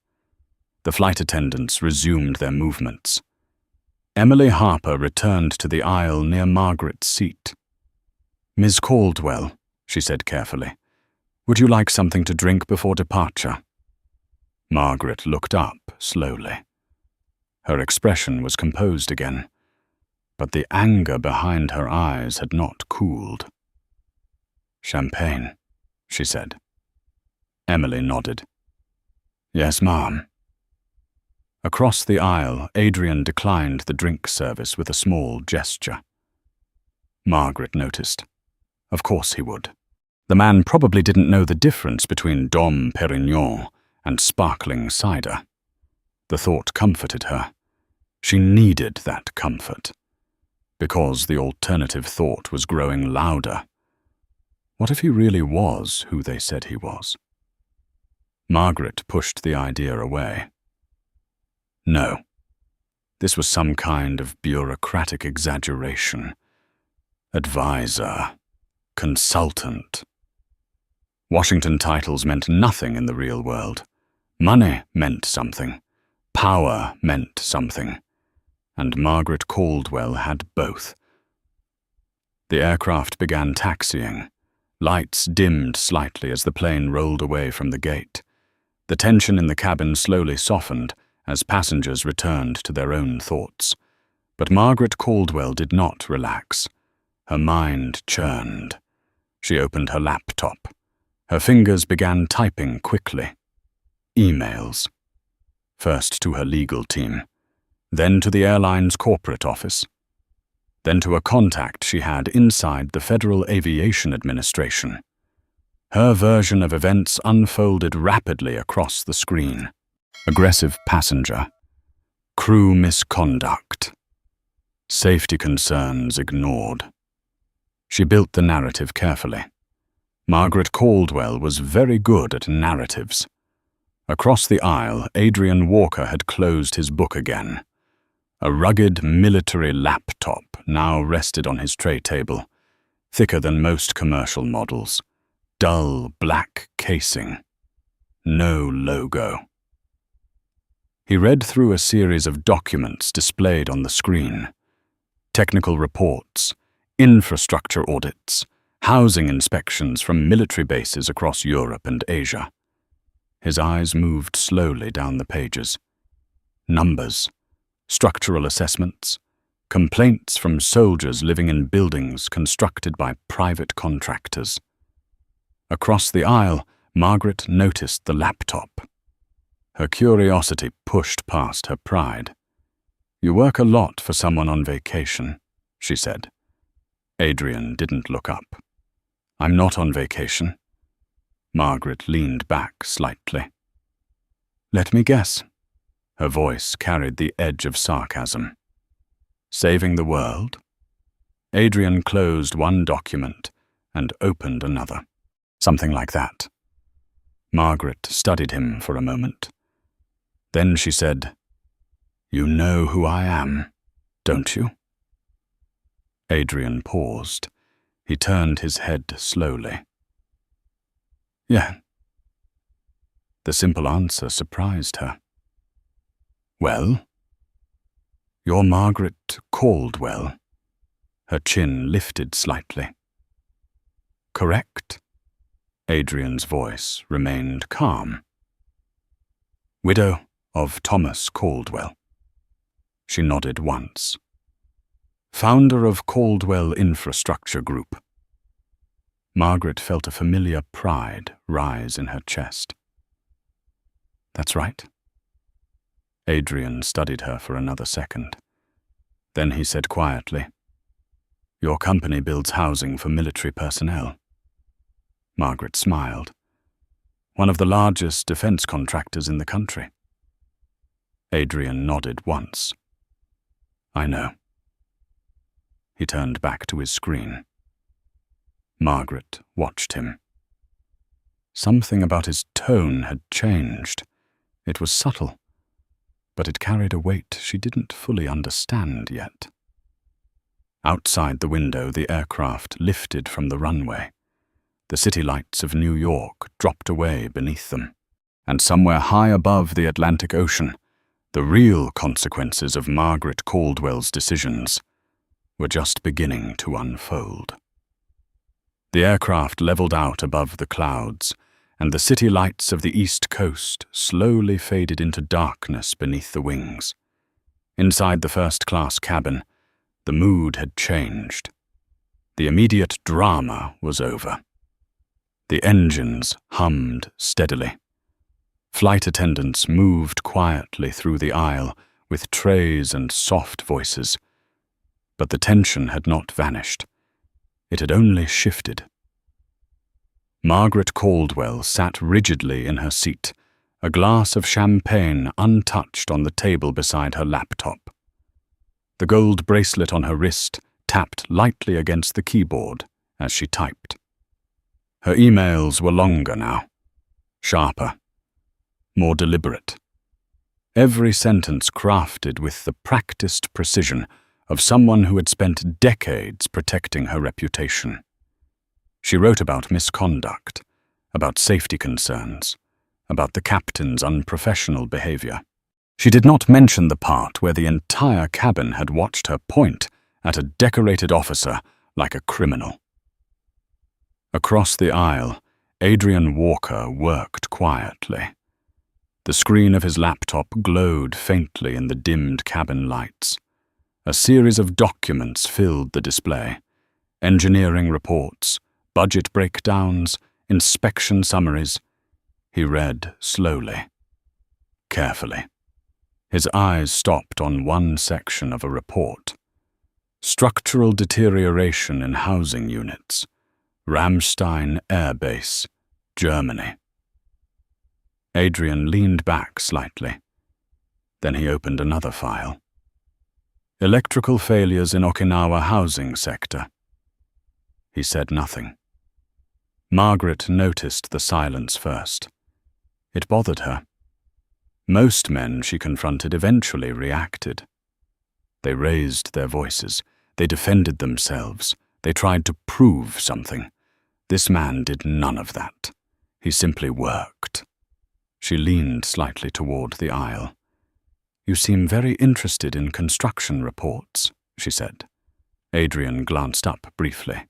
The flight attendants resumed their movements. Emily Harper returned to the aisle near Margaret's seat. "Miss Caldwell," she said carefully, "would you like something to drink before departure?" Margaret looked up slowly. Her expression was composed again, but the anger behind her eyes had not cooled. "Champagne," she said. Emily nodded. "Yes, ma'am." Across the aisle, Adrian declined the drink service with a small gesture. Margaret noticed. Of course he would. The man probably didn't know the difference between Dom Perignon and sparkling cider. The thought comforted her. She needed that comfort. Because the alternative thought was growing louder. What if he really was who they said he was? Margaret pushed the idea away. No. This was some kind of bureaucratic exaggeration. Advisor. Consultant. Washington titles meant nothing in the real world. Money meant something. Power meant something. And Margaret Caldwell had both. The aircraft began taxiing. Lights dimmed slightly as the plane rolled away from the gate. The tension in the cabin slowly softened as passengers returned to their own thoughts. But Margaret Caldwell did not relax. Her mind churned. She opened her laptop. Her fingers began typing quickly. Emails. First to her legal team, then to the airline's corporate office, then to a contact she had inside the Federal Aviation Administration. Her version of events unfolded rapidly across the screen. Aggressive passenger. Crew misconduct. Safety concerns ignored. She built the narrative carefully. Margaret Caldwell was very good at narratives. Across the aisle, Admiral Walker had closed his book again. A rugged military laptop now rested on his tray table, thicker than most commercial models. Dull black casing. No logo. He read through a series of documents displayed on the screen. Technical reports, infrastructure audits, housing inspections from military bases across Europe and Asia. His eyes moved slowly down the pages. Numbers, structural assessments, complaints from soldiers living in buildings constructed by private contractors. Across the aisle, Margaret noticed the laptop. Her curiosity pushed past her pride. "You work a lot for someone on vacation," she said. Adrian didn't look up. "I'm not on vacation." Margaret leaned back slightly. Let me guess. Her voice carried the edge of sarcasm. Saving the world? Adrian closed one document and opened another. Something like that. Margaret studied him for a moment. Then she said, You know who I am, don't you? Adrian paused. He turned his head slowly. Yeah. The simple answer surprised her. Well? You're Margaret Caldwell. Her chin lifted slightly. Correct? Adrian's voice remained calm. Widow of Thomas Caldwell. She nodded once. Founder of Caldwell Infrastructure Group. Margaret felt a familiar pride rise in her chest. That's right. Adrian studied her for another second. Then he said quietly, Your company builds housing for military personnel. Margaret smiled. One of the largest defense contractors in the country. Adrian nodded once. I know. He turned back to his screen. Margaret watched him. Something about his tone had changed. It was subtle, but it carried a weight she didn't fully understand yet. Outside the window, the aircraft lifted from the runway. The city lights of New York dropped away beneath them, and somewhere high above the Atlantic Ocean, the real consequences of Margaret Caldwell's decisions were just beginning to unfold. The aircraft leveled out above the clouds, and the city lights of the East Coast slowly faded into darkness beneath the wings. Inside the first-class cabin, the mood had changed. The immediate drama was over. The engines hummed steadily. Flight attendants moved quietly through the aisle with trays and soft voices. But the tension had not vanished. It had only shifted. Margaret Caldwell sat rigidly in her seat, a glass of champagne untouched on the table beside her laptop. The gold bracelet on her wrist tapped lightly against the keyboard as she typed. Her emails were longer now, sharper, more deliberate. Every sentence crafted with the practiced precision of someone who had spent decades protecting her reputation. She wrote about misconduct, about safety concerns, about the captain's unprofessional behavior. She did not mention the part where the entire cabin had watched her point at a decorated officer like a criminal. Across the aisle, Admiral Walker worked quietly. The screen of his laptop glowed faintly in the dimmed cabin lights. A series of documents filled the display. Engineering reports, budget breakdowns, inspection summaries. He read slowly, carefully. His eyes stopped on one section of a report. Structural deterioration in housing units. Ramstein Air Base, Germany. Adrian leaned back slightly. Then he opened another file. Electrical failures in Okinawa housing sector. He said nothing. Margaret noticed the silence first. It bothered her. Most men she confronted eventually reacted. They raised their voices. They defended themselves. They tried to prove something. This man did none of that. He simply worked. She leaned slightly toward the aisle. You seem very interested in construction reports, she said. Adrian glanced up briefly.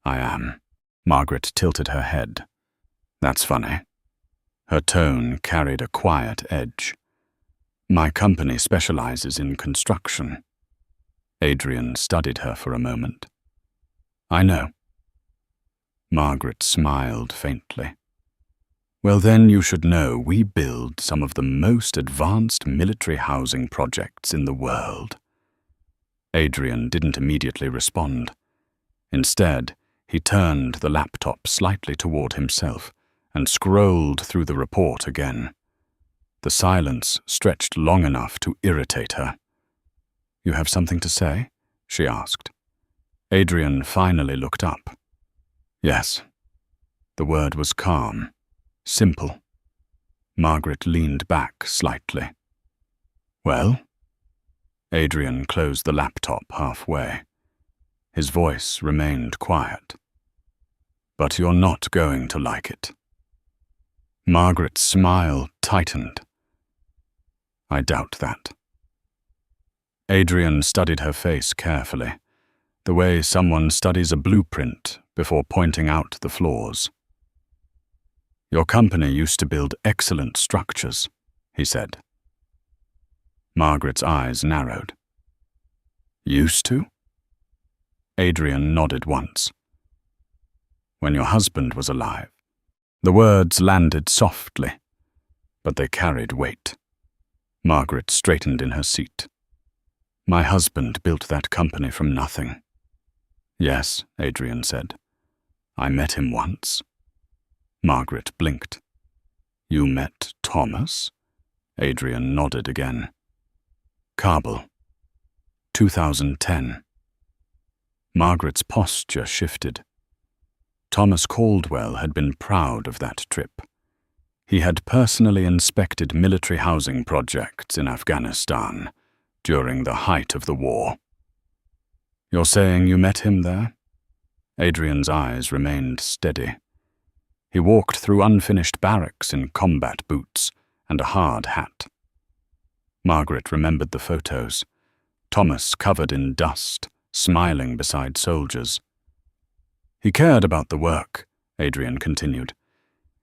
I am. Margaret tilted her head. That's funny. Her tone carried a quiet edge. My company specializes in construction. Adrian studied her for a moment. I know. Margaret smiled faintly. Well, then you should know we build some of the most advanced military housing projects in the world. Adrian didn't immediately respond. Instead, he turned the laptop slightly toward himself and scrolled through the report again. The silence stretched long enough to irritate her. "You have something to say?" she asked. Adrian finally looked up. "Yes." The word was calm, simple. Margaret leaned back slightly. "Well?" Adrian closed the laptop halfway. His voice remained quiet. "But you're not going to like it." Margaret's smile tightened. "I doubt that." Adrian studied her face carefully, the way someone studies a blueprint before pointing out the flaws. "Your company used to build excellent structures," he said. Margaret's eyes narrowed. "Used to?" Adrian nodded once. "When your husband was alive." The words landed softly, but they carried weight. Margaret straightened in her seat. "My husband built that company from nothing." "Yes," Adrian said. "I met him once." Margaret blinked. "You met Thomas?" Adrian nodded again. "Kabul. 2010. Margaret's posture shifted. Thomas Caldwell had been proud of that trip. He had personally inspected military housing projects in Afghanistan during the height of the war. "You're saying you met him there?" Adrian's eyes remained steady. He walked through unfinished barracks in combat boots and a hard hat. Margaret remembered the photos. Thomas covered in dust, smiling beside soldiers. "He cared about the work," Adrian continued.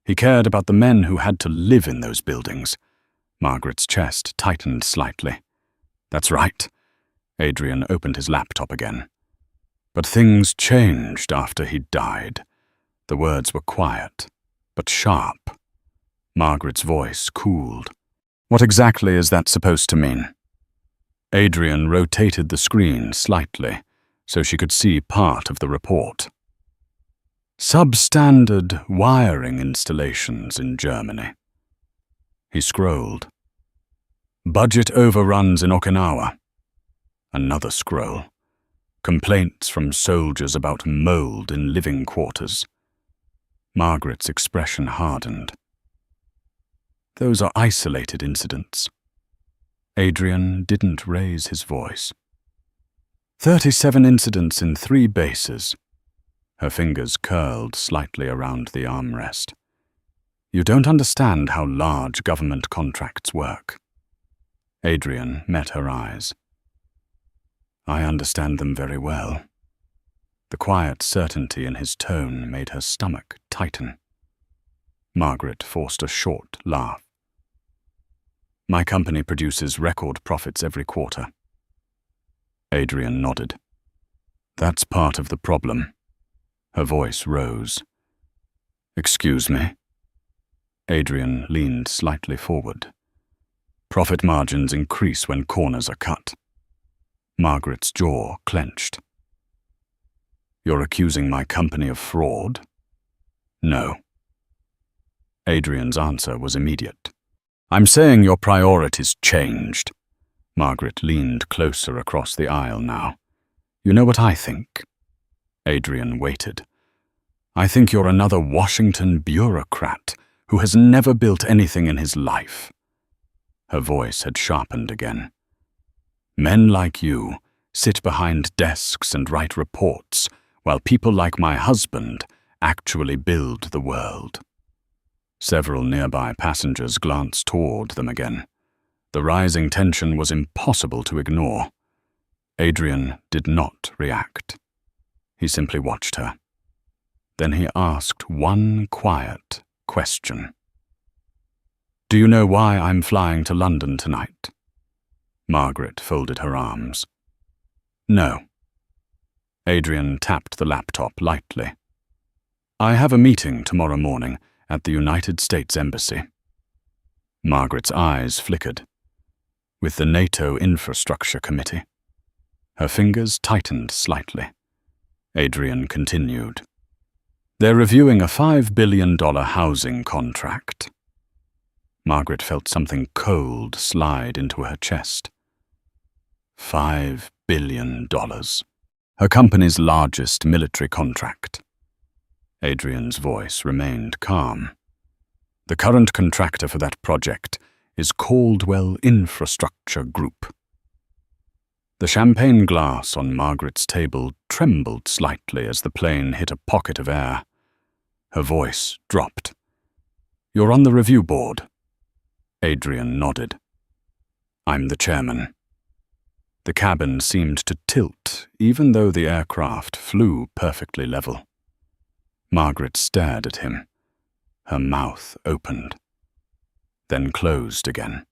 "He cared about the men who had to live in those buildings." Margaret's chest tightened slightly. "That's right." Adrian opened his laptop again. "But things changed after he died." The words were quiet, but sharp. Margaret's voice cooled. "What exactly is that supposed to mean?" Adrian rotated the screen slightly so she could see part of the report. "Substandard wiring installations in Germany." He scrolled. "Budget overruns in Okinawa." Another scroll. "Complaints from soldiers about mold in living quarters." Margaret's expression hardened. "Those are isolated incidents." Adrian didn't raise his voice. 37 incidents in 3 bases. Her fingers curled slightly around the armrest. "You don't understand how large government contracts work." Adrian met her eyes. "I understand them very well." The quiet certainty in his tone made her stomach tighten. Margaret forced a short laugh. "My company produces record profits every quarter." Adrian nodded. "That's part of the problem." Her voice rose. "Excuse me?" Adrian leaned slightly forward. "Profit margins increase when corners are cut." Margaret's jaw clenched. "You're accusing my company of fraud?" "No." Adrian's answer was immediate. "I'm saying your priorities changed." Margaret leaned closer across the aisle now. "You know what I think?" Adrian waited. "I think you're another Washington bureaucrat who has never built anything in his life." Her voice had sharpened again. "Men like you sit behind desks and write reports, while people like my husband actually build the world." Several nearby passengers glanced toward them again. The rising tension was impossible to ignore. Adrian did not react. He simply watched her. Then he asked one quiet question. "Do you know why I'm flying to London tonight?" Margaret folded her arms. "No." Adrian tapped the laptop lightly. "I have a meeting tomorrow morning at the United States Embassy." Margaret's eyes flickered. "With the NATO Infrastructure Committee." Her fingers tightened slightly. Adrian continued. They're reviewing a $5 billion housing contract. Margaret felt something cold slide into her chest. $5 billion. Her company's largest military contract. Adrian's voice remained calm. The current contractor for that project is Caldwell Infrastructure Group. The champagne glass on Margaret's table trembled slightly as the plane hit a pocket of air. Her voice dropped. "You're on the review board." Adrian nodded. "I'm the chairman." The cabin seemed to tilt, even though the aircraft flew perfectly level. Margaret stared at him. Her mouth opened, then closed again.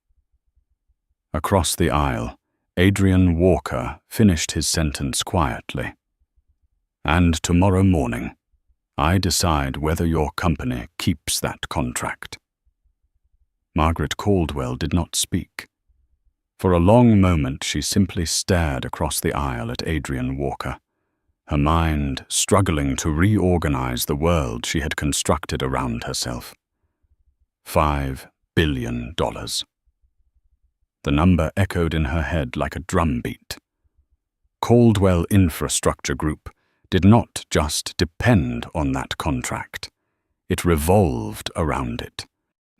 Across the aisle, Admiral Walker finished his sentence quietly. "And tomorrow morning, I decide whether your company keeps that contract." Margaret Caldwell did not speak. For a long moment she simply stared across the aisle at Admiral Walker, her mind struggling to reorganize the world she had constructed around herself. $5 billion. The number echoed in her head like a drumbeat. Caldwell Infrastructure Group did not just depend on that contract. It revolved around it.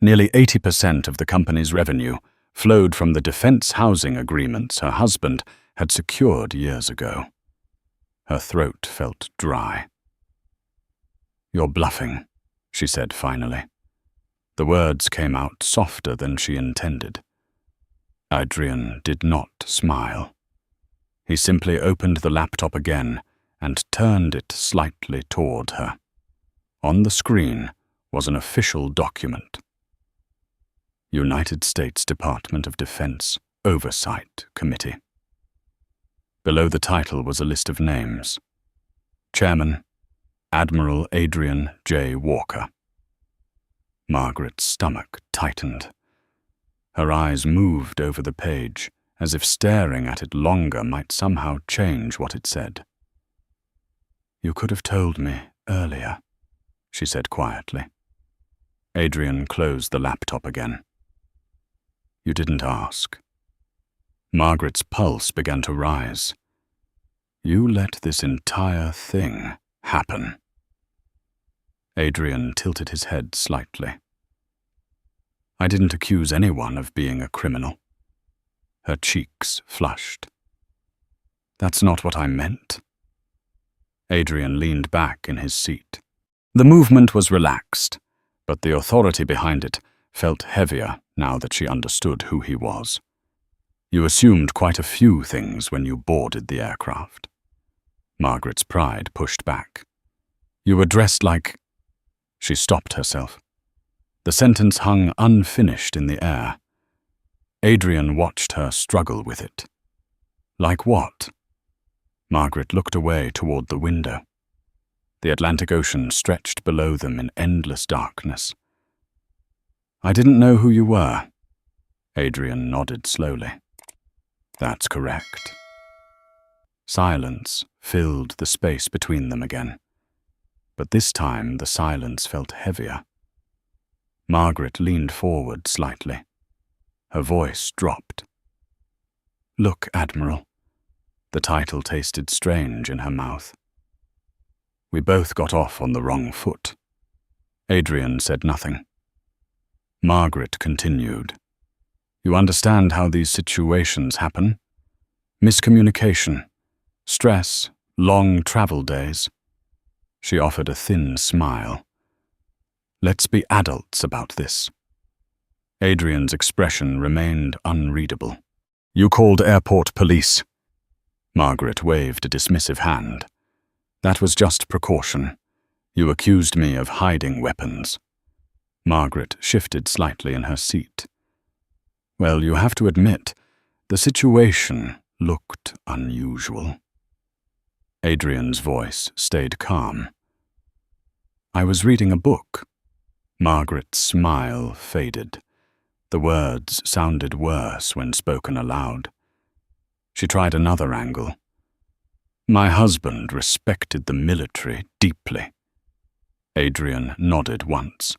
Nearly 80% of the company's revenue flowed from the defense housing agreements her husband had secured years ago. Her throat felt dry. "You're bluffing," she said finally. The words came out softer than she intended. Adrian did not smile. He simply opened the laptop again and turned it slightly toward her. On the screen was an official document. United States Department of Defense Oversight Committee. Below the title was a list of names. Chairman, Admiral Adrian J. Walker. Margaret's stomach tightened. Her eyes moved over the page, as if staring at it longer might somehow change what it said. "You could have told me earlier," she said quietly. Adrian closed the laptop again. "You didn't ask." Margaret's pulse began to rise. "You let this entire thing happen." Adrian tilted his head slightly. "I didn't accuse anyone of being a criminal." Her cheeks flushed. "That's not what I meant." Adrian leaned back in his seat. The movement was relaxed, but the authority behind it felt heavier now that she understood who he was. "You assumed quite a few things when you boarded the aircraft." Margaret's pride pushed back. "You were dressed like—" She stopped herself. The sentence hung unfinished in the air. Adrian watched her struggle with it. "Like what?" Margaret looked away toward the window. The Atlantic Ocean stretched below them in endless darkness. "I didn't know who you were." Adrian nodded slowly. "That's correct." Silence filled the space between them again, but this time the silence felt heavier. Margaret leaned forward slightly. Her voice dropped. "Look, Admiral." The title tasted strange in her mouth. "We both got off on the wrong foot." Adrian said nothing. Margaret continued. "You understand how these situations happen? Miscommunication, stress, long travel days." She offered a thin smile. "Let's be adults about this." Adrian's expression remained unreadable. "You called airport police." Margaret waved a dismissive hand. "That was just precaution. You accused me of hiding weapons." Margaret shifted slightly in her seat. "Well, you have to admit, the situation looked unusual." Adrian's voice stayed calm. "I was reading a book." Margaret's smile faded. The words sounded worse when spoken aloud. She tried another angle. "My husband respected the military deeply." Adrian nodded once.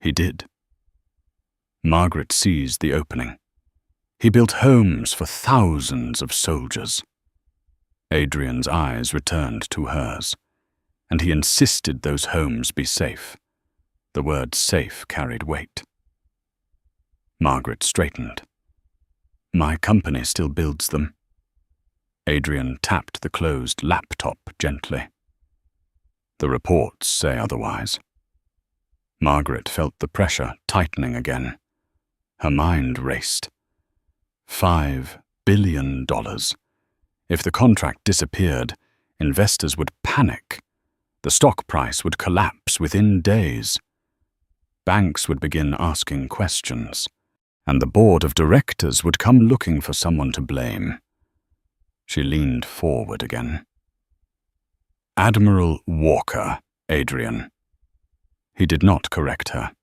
He did. Margaret seized the opening. He built homes for thousands of soldiers. Adrian's eyes returned to hers, and he insisted those homes be safe. The word safe carried weight. Margaret straightened. My company still builds them. Adrian tapped the closed laptop gently. The reports say otherwise. Margaret felt the pressure tightening again. Her mind raced. $5 billion. If the contract disappeared, investors would panic. The stock price would collapse within days. Banks would begin asking questions, and the board of directors would come looking for someone to blame. She leaned forward again. Admiral Walker, Adrian. He did not correct her.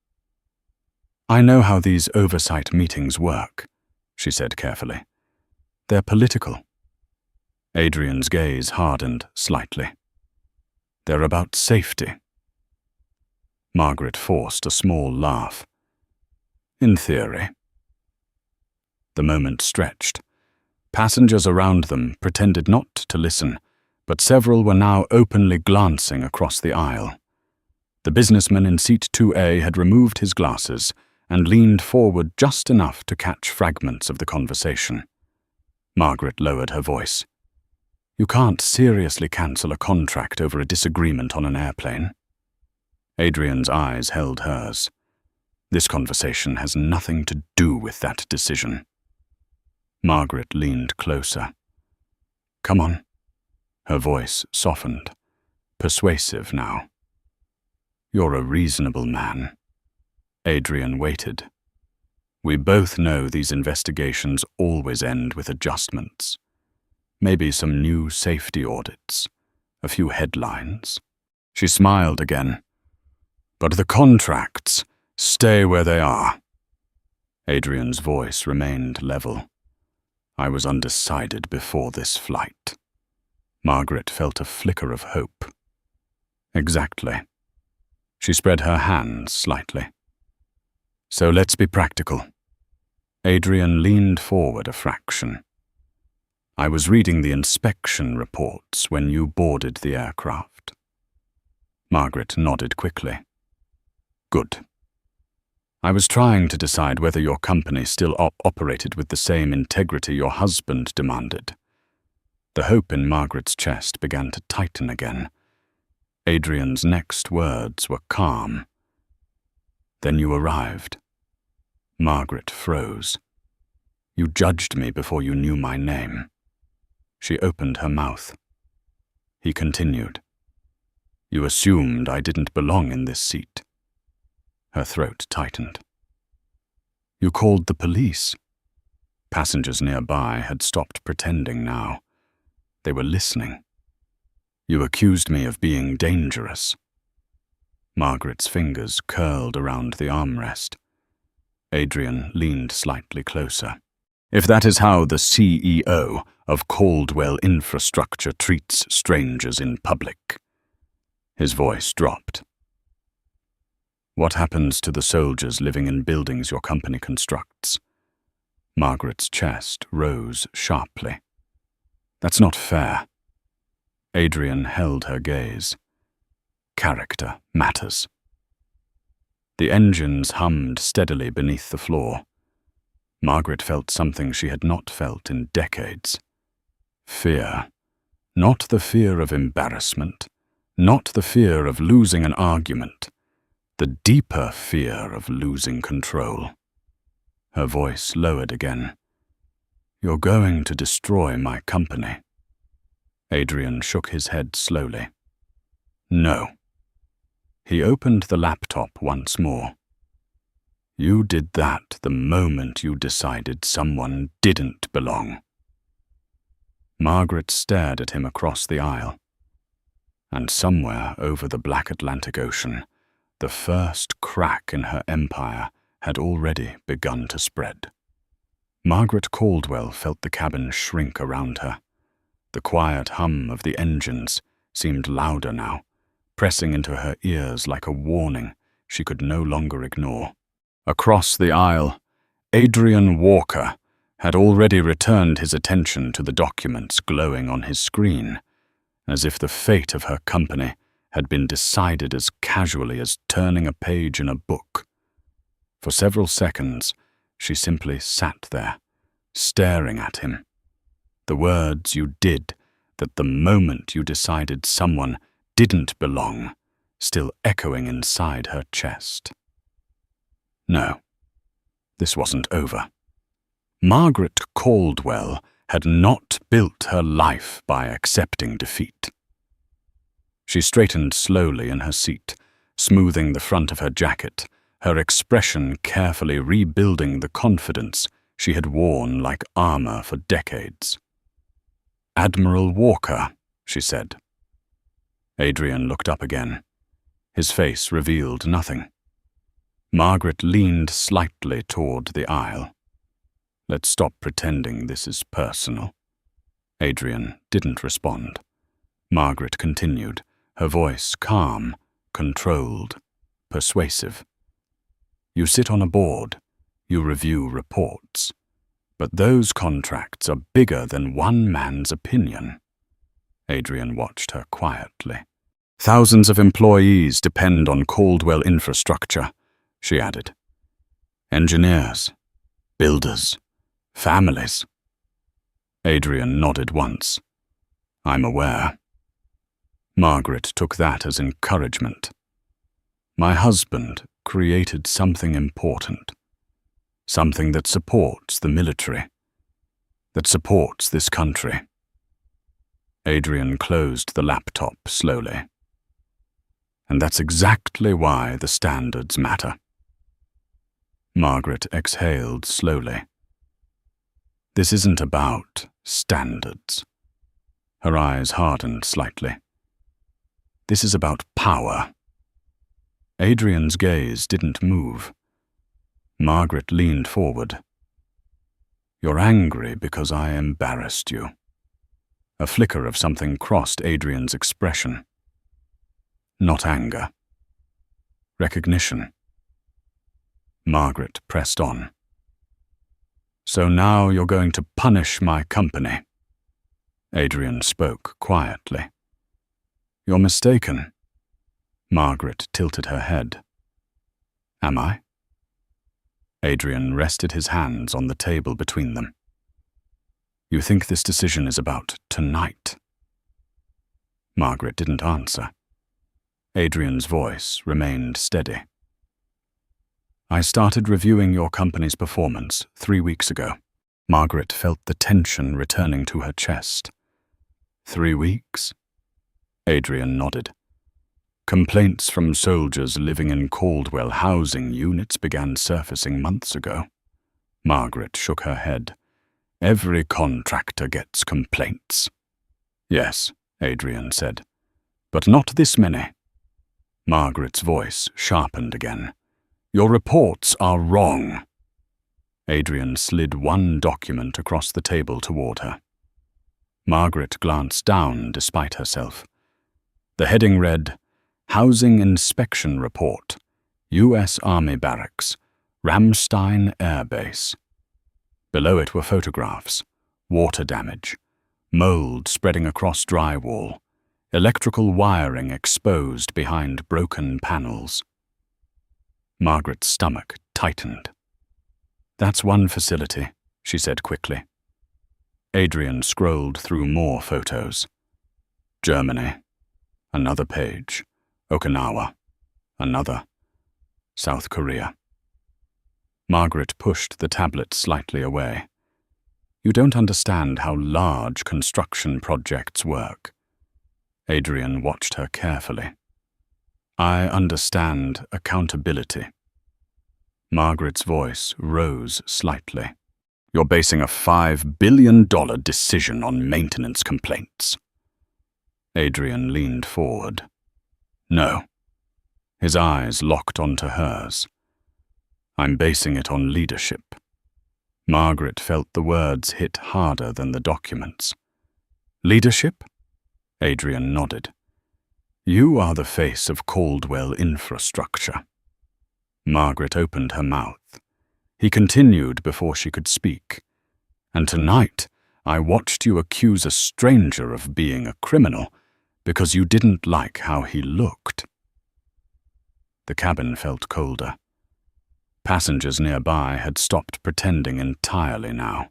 I know how these oversight meetings work, she said carefully. They're political. Adrian's gaze hardened slightly. They're about safety. Margaret forced a small laugh. In theory. The moment stretched. Passengers around them pretended not to listen, but several were now openly glancing across the aisle. The businessman in seat 2A had removed his glasses and leaned forward just enough to catch fragments of the conversation. Margaret lowered her voice. You can't seriously cancel a contract over a disagreement on an airplane. Adrian's eyes held hers. This conversation has nothing to do with that decision. Margaret leaned closer. Come on. Her voice softened, persuasive now. You're a reasonable man. Adrian waited. We both know these investigations always end with adjustments. Maybe some new safety audits, a few headlines. She smiled again. But the contracts stay where they are. Adrian's voice remained level. I was undecided before this flight. Margaret felt a flicker of hope. Exactly. She spread her hands slightly. So let's be practical. Adrian leaned forward a fraction. I was reading the inspection reports when you boarded the aircraft. Margaret nodded quickly. Good. I was trying to decide whether your company still operated with the same integrity your husband demanded. The hope in Margaret's chest began to tighten again. Adrian's next words were calm. Then you arrived. Margaret froze. You judged me before you knew my name. She opened her mouth. He continued. You assumed I didn't belong in this seat. Her throat tightened. You called the police. Passengers nearby had stopped pretending now. They were listening. You accused me of being dangerous. Margaret's fingers curled around the armrest. Adrian leaned slightly closer. If that is how the CEO of Caldwell Infrastructure treats strangers in public. His voice dropped. What happens to the soldiers living in buildings your company constructs? Margaret's chest rose sharply. That's not fair. Adrian held her gaze. Character matters. The engines hummed steadily beneath the floor. Margaret felt something she had not felt in decades. Fear. Not the fear of embarrassment. Not the fear of losing an argument. The deeper fear of losing control. Her voice lowered again. You're going to destroy my company. Adrian shook his head slowly. No. He opened the laptop once more. You did that the moment you decided someone didn't belong. Margaret stared at him across the aisle. And somewhere over the black Atlantic Ocean, the first crack in her empire had already begun to spread. Margaret Caldwell felt the cabin shrink around her. The quiet hum of the engines seemed louder now, pressing into her ears like a warning she could no longer ignore. Across the aisle, Admiral Walker had already returned his attention to the documents glowing on his screen, as if the fate of her company had been decided as casually as turning a page in a book. For several seconds, she simply sat there, staring at him. The words "you did that the moment you decided someone didn't belong" still echoing inside her chest. No, this wasn't over. Margaret Caldwell had not built her life by accepting defeat. She straightened slowly in her seat, smoothing the front of her jacket, her expression carefully rebuilding the confidence she had worn like armor for decades. "Admiral Walker," she said. Adrian looked up again. His face revealed nothing. Margaret leaned slightly toward the aisle. "Let's stop pretending this is personal." Adrian didn't respond. Margaret continued, her voice calm, controlled, persuasive. "You sit on a board, you review reports, but those contracts are bigger than one man's opinion." Adrian watched her quietly. "Thousands of employees depend on Caldwell infrastructure," she added. "Engineers, builders, families." Adrian nodded once. "I'm aware." Margaret took that as encouragement. "My husband created something important, something that supports the military, that supports this country." Adrian closed the laptop slowly. "And that's exactly why the standards matter." Margaret exhaled slowly. "This isn't about standards." Her eyes hardened slightly. "This is about power." Adrian's gaze didn't move. Margaret leaned forward. "You're angry because I embarrassed you." A flicker of something crossed Adrian's expression. "Not anger. Recognition." Margaret pressed on. "So now you're going to punish my company." Adrian spoke quietly. "You're mistaken." Margaret tilted her head. "Am I?" Adrian rested his hands on the table between them. "You think this decision is about tonight?" Margaret didn't answer. Adrian's voice remained steady. "I started reviewing your company's performance 3 weeks ago." Margaret felt the tension returning to her chest. 3 weeks? Adrian nodded. "Complaints from soldiers living in Caldwell housing units began surfacing months ago." Margaret shook her head. "Every contractor gets complaints." "Yes," Adrian said, "but not this many." Margaret's voice sharpened again. "Your reports are wrong." Adrian slid one document across the table toward her. Margaret glanced down despite herself. The heading read, "Housing Inspection Report, U.S. Army Barracks, Ramstein Air Base." Below it were photographs, water damage, mold spreading across drywall, electrical wiring exposed behind broken panels. Margaret's stomach tightened. "That's one facility," she said quickly. Adrian scrolled through more photos. Germany. Another page. Okinawa. Another. South Korea. Margaret pushed the tablet slightly away. "You don't understand how large construction projects work." Adrian watched her carefully. "I understand accountability." Margaret's voice rose slightly. "You're basing a $5 billion decision on maintenance complaints." Adrian leaned forward. "No." His eyes locked onto hers. "I'm basing it on leadership." Margaret felt the words hit harder than the documents. "Leadership?" Adrian nodded. You are the face of Caldwell Infrastructure. Margaret opened her mouth. He continued before she could speak. And tonight, I watched you accuse a stranger of being a criminal because you didn't like how he looked. The cabin felt colder. Passengers nearby had stopped pretending entirely now.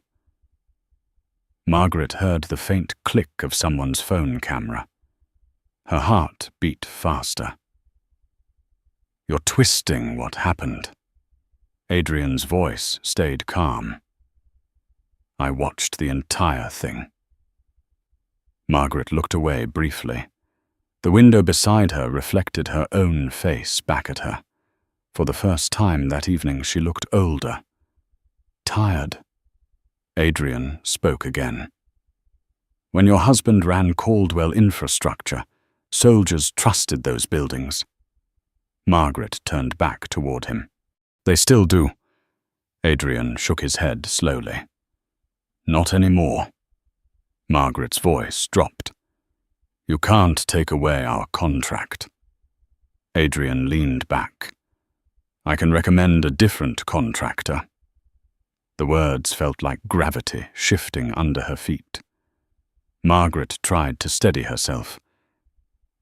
Margaret heard the faint click of someone's phone camera. Her heart beat faster. You're twisting what happened. Adrian's voice stayed calm. I watched the entire thing. Margaret looked away briefly. The window beside her reflected her own face back at her. For the first time that evening, she looked older, tired. Adrian spoke again. When your husband ran Caldwell Infrastructure, soldiers trusted those buildings. Margaret turned back toward him. They still do. Adrian shook his head slowly. Not anymore. Margaret's voice dropped. You can't take away our contract. Adrian leaned back. I can recommend a different contractor. The words felt like gravity shifting under her feet. Margaret tried to steady herself.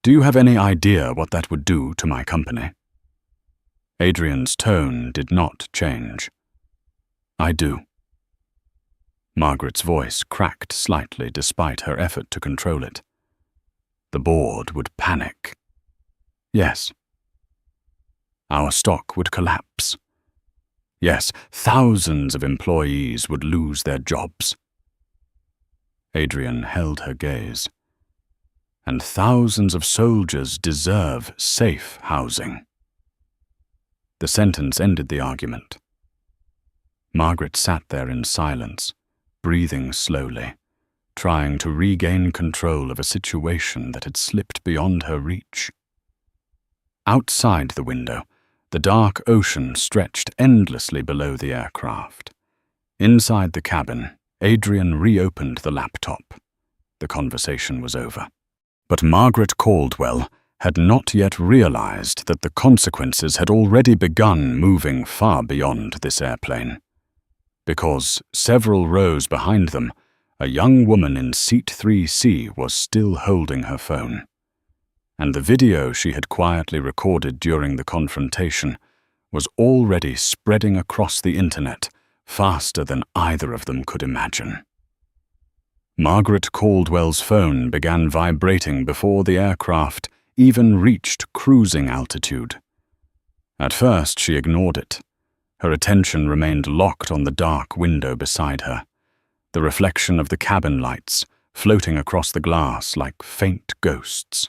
Do you have any idea what that would do to my company? Adrian's tone did not change. I do. Margaret's voice cracked slightly despite her effort to control it. The board would panic. Yes. Our stock would collapse. Yes, thousands of employees would lose their jobs. Adrian held her gaze. And thousands of soldiers deserve safe housing. The sentence ended the argument. Margaret sat there in silence, breathing slowly, trying to regain control of a situation that had slipped beyond her reach. Outside the window, the dark ocean stretched endlessly below the aircraft. Inside the cabin, Adrian reopened the laptop. The conversation was over. But Margaret Caldwell had not yet realized that the consequences had already begun moving far beyond this airplane. Because several rows behind them, a young woman in seat 3C was still holding her phone. And the video she had quietly recorded during the confrontation was already spreading across the internet faster than either of them could imagine. Margaret Caldwell's phone began vibrating before the aircraft even reached cruising altitude. At first, she ignored it. Her attention remained locked on the dark window beside her, the reflection of the cabin lights floating across the glass like faint ghosts.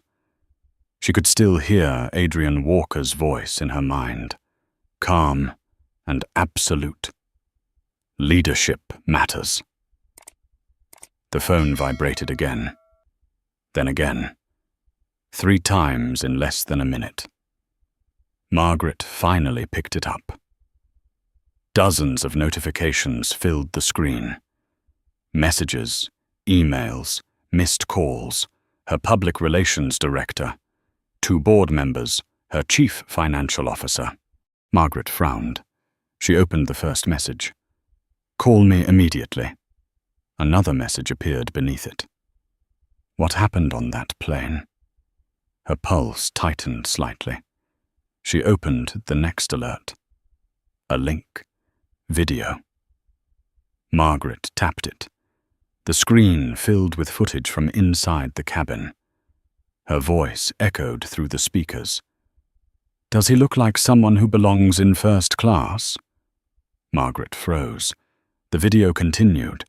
She could still hear Admiral Walker's voice in her mind, calm and absolute. Leadership matters. The phone vibrated again, then again, 3 times in less than a minute. Margaret finally picked it up. Dozens of notifications filled the screen. Messages, emails, missed calls, her public relations director, 2 board members, her chief financial officer. Margaret frowned. She opened the first message. Call me immediately. Another message appeared beneath it. What happened on that plane? Her pulse tightened slightly. She opened the next alert. A link. Video. Margaret tapped it. The screen filled with footage from inside the cabin. Her voice echoed through the speakers. Does he look like someone who belongs in first class? Margaret froze. The video continued.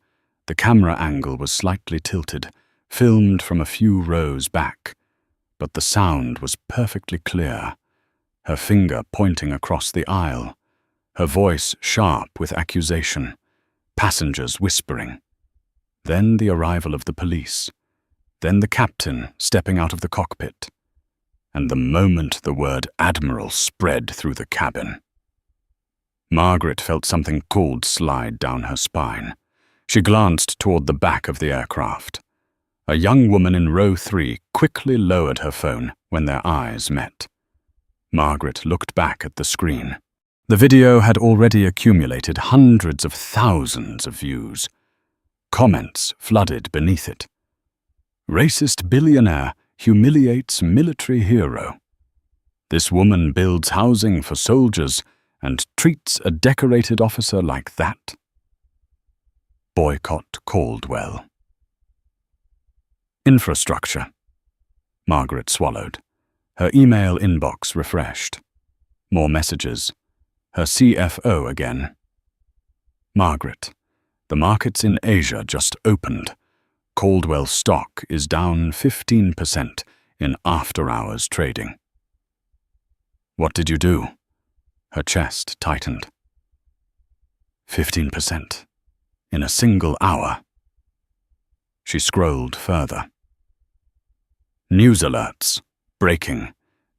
The camera angle was slightly tilted, filmed from a few rows back, but the sound was perfectly clear, her finger pointing across the aisle, her voice sharp with accusation, passengers whispering. Then the arrival of the police, then the captain stepping out of the cockpit, and the moment the word Admiral spread through the cabin. Margaret felt something cold slide down her spine. She glanced toward the back of the aircraft. A young woman in row 3 quickly lowered her phone when their eyes met. Margaret looked back at the screen. The video had already accumulated hundreds of thousands of views. Comments flooded beneath it. Racist billionaire humiliates military hero. This woman builds housing for soldiers and treats a decorated officer like that. Boycott Caldwell. Infrastructure. Margaret swallowed. Her email inbox refreshed. More messages. Her CFO again. Margaret, the markets in Asia just opened. Caldwell stock is down 15% in after-hours trading. What did you do? Her chest tightened. 15%. In a single hour. She scrolled further. News alerts. Breaking.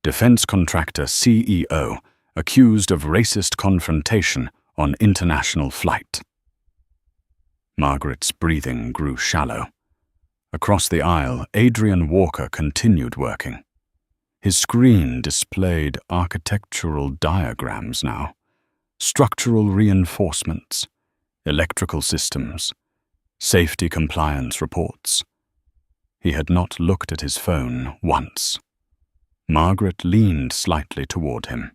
Defense contractor CEO accused of racist confrontation on international flight. Margaret's breathing grew shallow. Across the aisle, Admiral Walker continued working. His screen displayed architectural diagrams now, structural reinforcements, electrical systems, safety compliance reports. He had not looked at his phone once. Margaret leaned slightly toward him.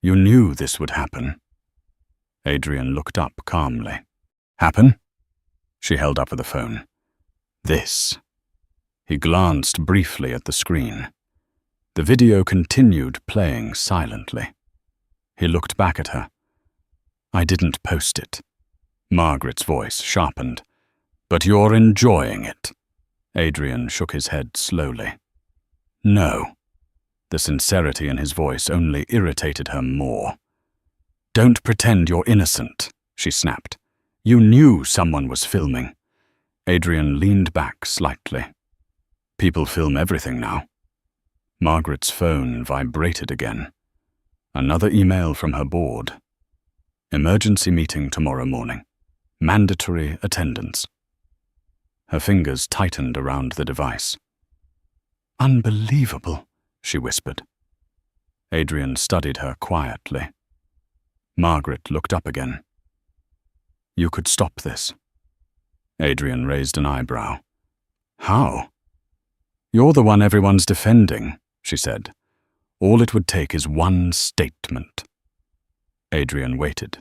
You knew this would happen. Adrian looked up calmly. Happen? She held up the phone. This. He glanced briefly at the screen. The video continued playing silently. He looked back at her. I didn't post it. Margaret's voice sharpened. But you're enjoying it. Adrian shook his head slowly. No. The sincerity in his voice only irritated her more. Don't pretend you're innocent, she snapped. You knew someone was filming. Adrian leaned back slightly. People film everything now. Margaret's phone vibrated again. Another email from her board. Emergency meeting tomorrow morning. Mandatory attendance. Her fingers tightened around the device. Unbelievable, she whispered. Adrian studied her quietly. Margaret looked up again. You could stop this. Adrian raised an eyebrow. How? You're the one everyone's defending, she said. All it would take is one statement. Adrian waited.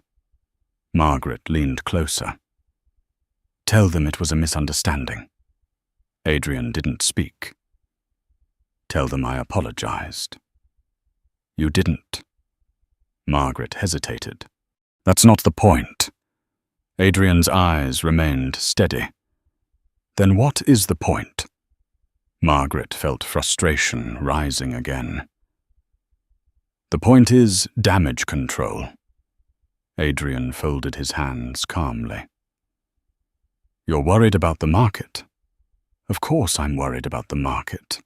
Margaret leaned closer. Tell them it was a misunderstanding. Adrian didn't speak. Tell them I apologized. You didn't. Margaret hesitated. That's not the point. Adrian's eyes remained steady. Then what is the point? Margaret felt frustration rising again. The point is damage control. Adrian folded his hands calmly. You're worried about the market? Of course I'm worried about the market.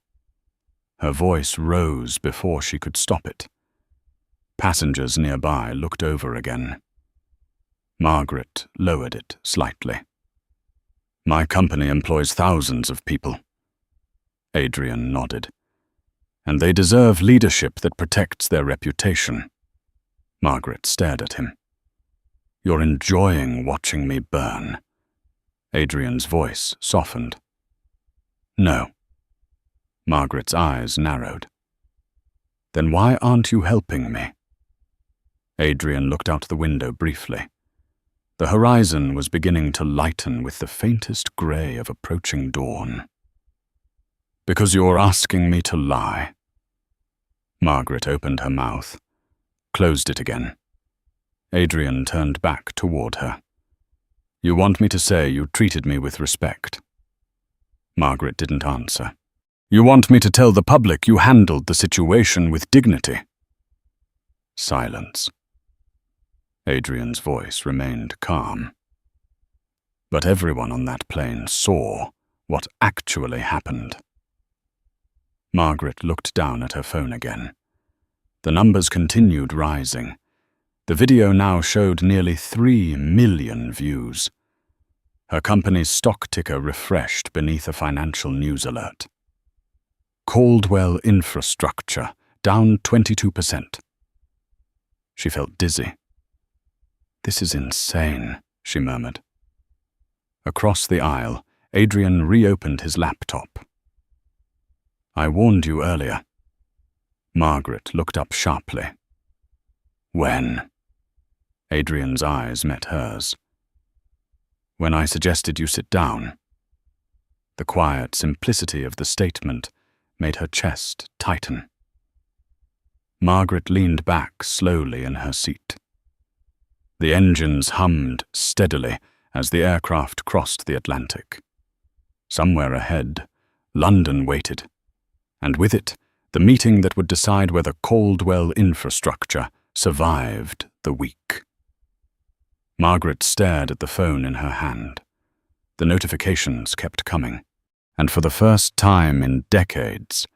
Her voice rose before she could stop it. Passengers nearby looked over again. Margaret lowered it slightly. My company employs thousands of people. Adrian nodded. And they deserve leadership that protects their reputation. Margaret stared at him. You're enjoying watching me burn. Adrian's voice softened. No. Margaret's eyes narrowed. Then why aren't you helping me? Adrian looked out the window briefly. The horizon was beginning to lighten with the faintest gray of approaching dawn. Because you're asking me to lie. Margaret opened her mouth, closed it again. Adrian turned back toward her. You want me to say you treated me with respect? Margaret didn't answer. You want me to tell the public you handled the situation with dignity? Silence. Adrian's voice remained calm. But everyone on that plane saw what actually happened. Margaret looked down at her phone again. The numbers continued rising. The video now showed nearly 3 million views. Her company's stock ticker refreshed beneath a financial news alert. Caldwell infrastructure, down 22%. She felt dizzy. This is insane, she murmured. Across the aisle, Adrian reopened his laptop. I warned you earlier. Margaret looked up sharply. When? Adrian's eyes met hers. When I suggested you sit down. The quiet simplicity of the statement made her chest tighten. Margaret leaned back slowly in her seat. The engines hummed steadily as the aircraft crossed the Atlantic. Somewhere ahead, London waited, and with it, the meeting that would decide whether Caldwell infrastructure survived the week. Margaret stared at the phone in her hand. The notifications kept coming, and for the first time in decades,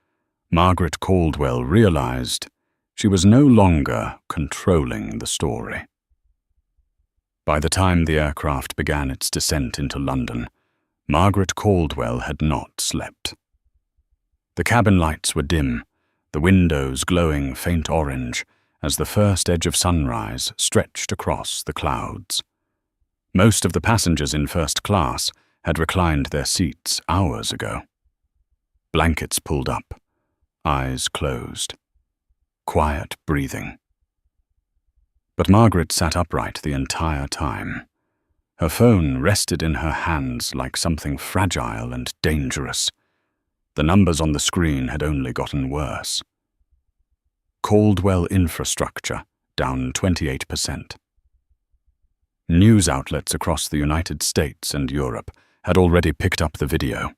Margaret Caldwell realized she was no longer controlling the story. By the time the aircraft began its descent into London, Margaret Caldwell had not slept. The cabin lights were dim, the windows glowing faint orange as the first edge of sunrise stretched across the clouds. Most of the passengers in first class had reclined their seats hours ago. Blankets pulled up, eyes closed, quiet breathing. But Margaret sat upright the entire time. Her phone rested in her hands like something fragile and dangerous. The numbers on the screen had only gotten worse. Caldwell infrastructure, down 28%. News outlets across the United States and Europe had already picked up the video.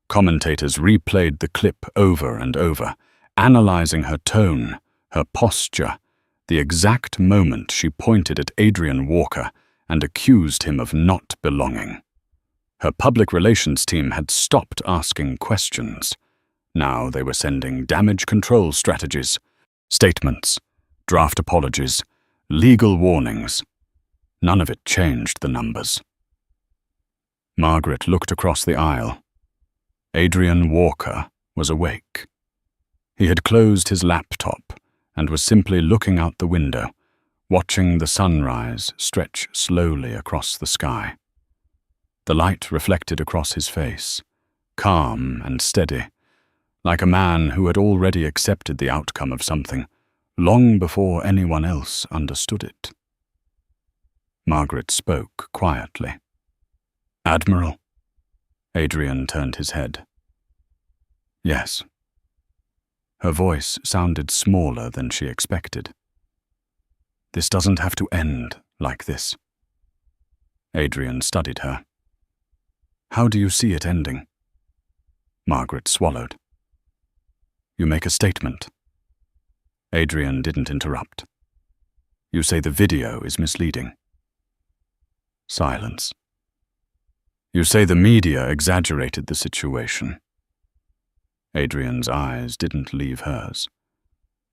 Commentators replayed the clip over and over, analyzing her tone, her posture, the exact moment she pointed at Admiral Walker and accused him of not belonging. Her public relations team had stopped asking questions. Now they were sending damage control strategies, statements, draft apologies, legal warnings. None of it changed the numbers. Margaret looked across the aisle. Admiral Walker was awake. He had closed his laptop and was simply looking out the window, watching the sunrise stretch slowly across the sky. The light reflected across his face, calm and steady, like a man who had already accepted the outcome of something long before anyone else understood it. Margaret spoke quietly. Admiral? Adrian turned his head. Yes. Her voice sounded smaller than she expected. This doesn't have to end like this. Adrian studied her. How do you see it ending? Margaret swallowed. You make a statement. Adrian didn't interrupt. You say the video is misleading. Silence. You say the media exaggerated the situation. Adrian's eyes didn't leave hers.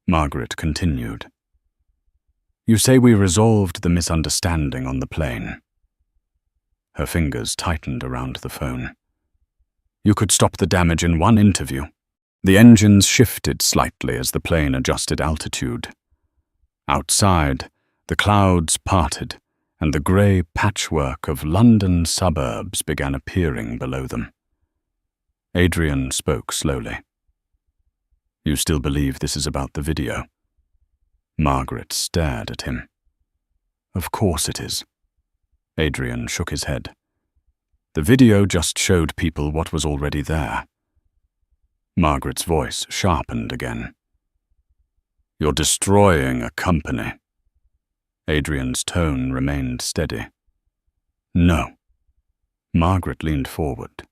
Margaret continued. You say we resolved the misunderstanding on the plane. Her fingers tightened around the phone. You could stop the damage in one interview. The engines shifted slightly as the plane adjusted altitude. Outside, the clouds parted, and the grey patchwork of London suburbs began appearing below them. Adrian spoke slowly. You still believe this is about the video? Margaret stared at him. Of course it is. Adrian shook his head. The video just showed people what was already there. Margaret's voice sharpened again. You're destroying a company. Adrian's tone remained steady. No. Margaret leaned forward.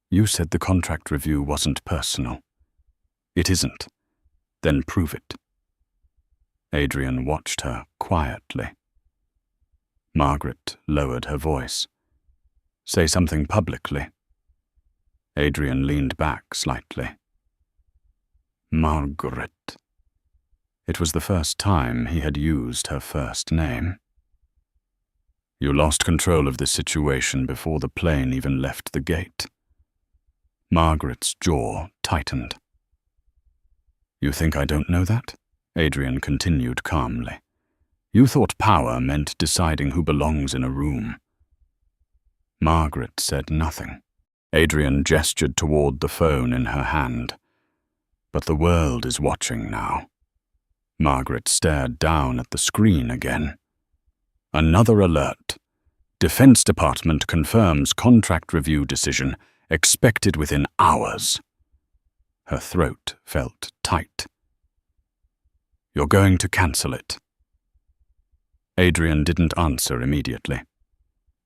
You said the contract review wasn't personal. It isn't. Then prove it. Adrian watched her quietly. Margaret lowered her voice. Say something publicly. Adrian leaned back slightly. Margaret. It was the first time he had used her first name. You lost control of the situation before the plane even left the gate. Margaret's jaw tightened. "You think I don't know that?" Adrian continued calmly. "You thought power meant deciding who belongs in a room." Margaret said nothing. Adrian gestured toward the phone in her hand. "But the world is watching now." Margaret stared down at the screen again. "Another alert. Defense Department confirms contract review decision expected within hours." Her throat felt tight. "You're going to cancel it?" Adrian didn't answer immediately.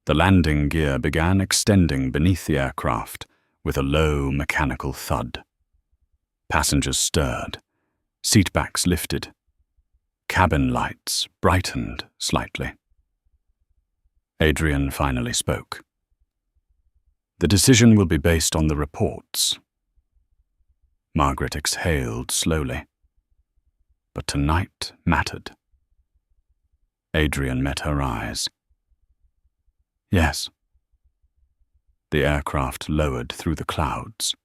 The landing gear began extending beneath the aircraft with a low mechanical thud. Passengers stirred. Seatbacks lifted. Cabin lights brightened slightly. Adrian finally spoke. "The decision will be based on the reports." Margaret exhaled slowly. But tonight mattered. Adrian met her eyes. "Yes." The aircraft lowered through the clouds.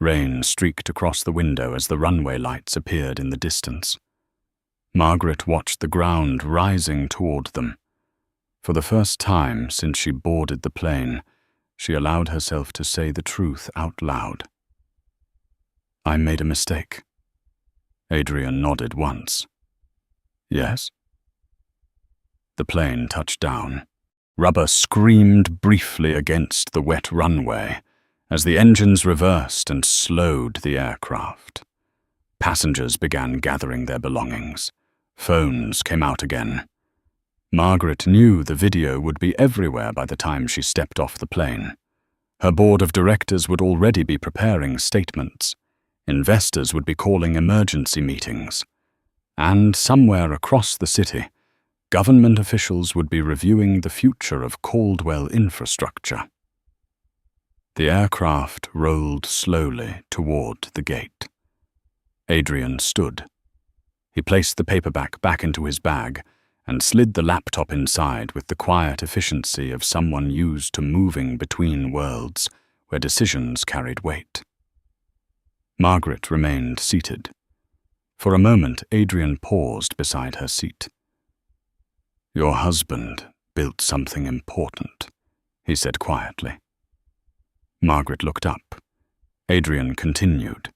Rain streaked across the window as the runway lights appeared in the distance. Margaret watched the ground rising toward them. For the first time since she boarded the plane, she allowed herself to say the truth out loud. "I made a mistake." Adrian nodded once. "Yes?" The plane touched down. Rubber screamed briefly against the wet runway as the engines reversed and slowed the aircraft. Passengers began gathering their belongings. Phones came out again. Margaret knew the video would be everywhere by the time she stepped off the plane. Her board of directors would already be preparing statements. Investors would be calling emergency meetings. And somewhere across the city, government officials would be reviewing the future of Caldwell infrastructure. The aircraft rolled slowly toward the gate. Adrian stood. He placed the paperback back into his bag and slid the laptop inside with the quiet efficiency of someone used to moving between worlds where decisions carried weight. Margaret remained seated. For a moment, Adrian paused beside her seat. "Your husband built something important," he said quietly. Margaret looked up. Adrian continued.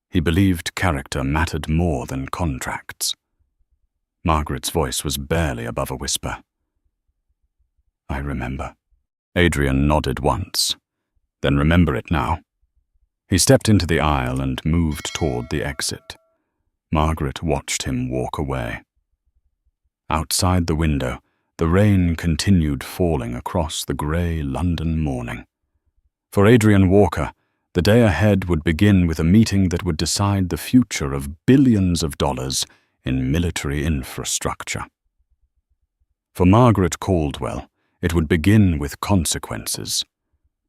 "He believed character mattered more than contracts." Margaret's voice was barely above a whisper. "I remember." Adrian nodded once. "Then remember it now." He stepped into the aisle and moved toward the exit. Margaret watched him walk away. Outside the window, the rain continued falling across the grey London morning. For Admiral Walker, the day ahead would begin with a meeting that would decide the future of billions of dollars in military infrastructure. For Margaret Caldwell, it would begin with consequences,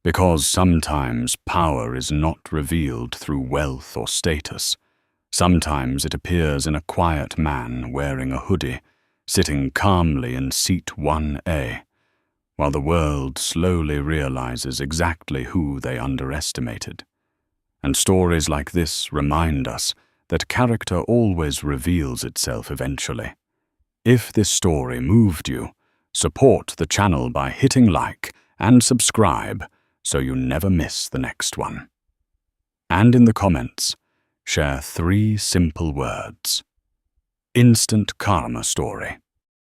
because sometimes power is not revealed through wealth or status. Sometimes it appears in a quiet man wearing a hoodie, sitting calmly in seat 1A, while the world slowly realizes exactly who they underestimated. And stories like this remind us that character always reveals itself eventually. If this story moved you, support the channel by hitting like and subscribe so you never miss the next one. And in the comments, share 3 simple words. Instant karma story.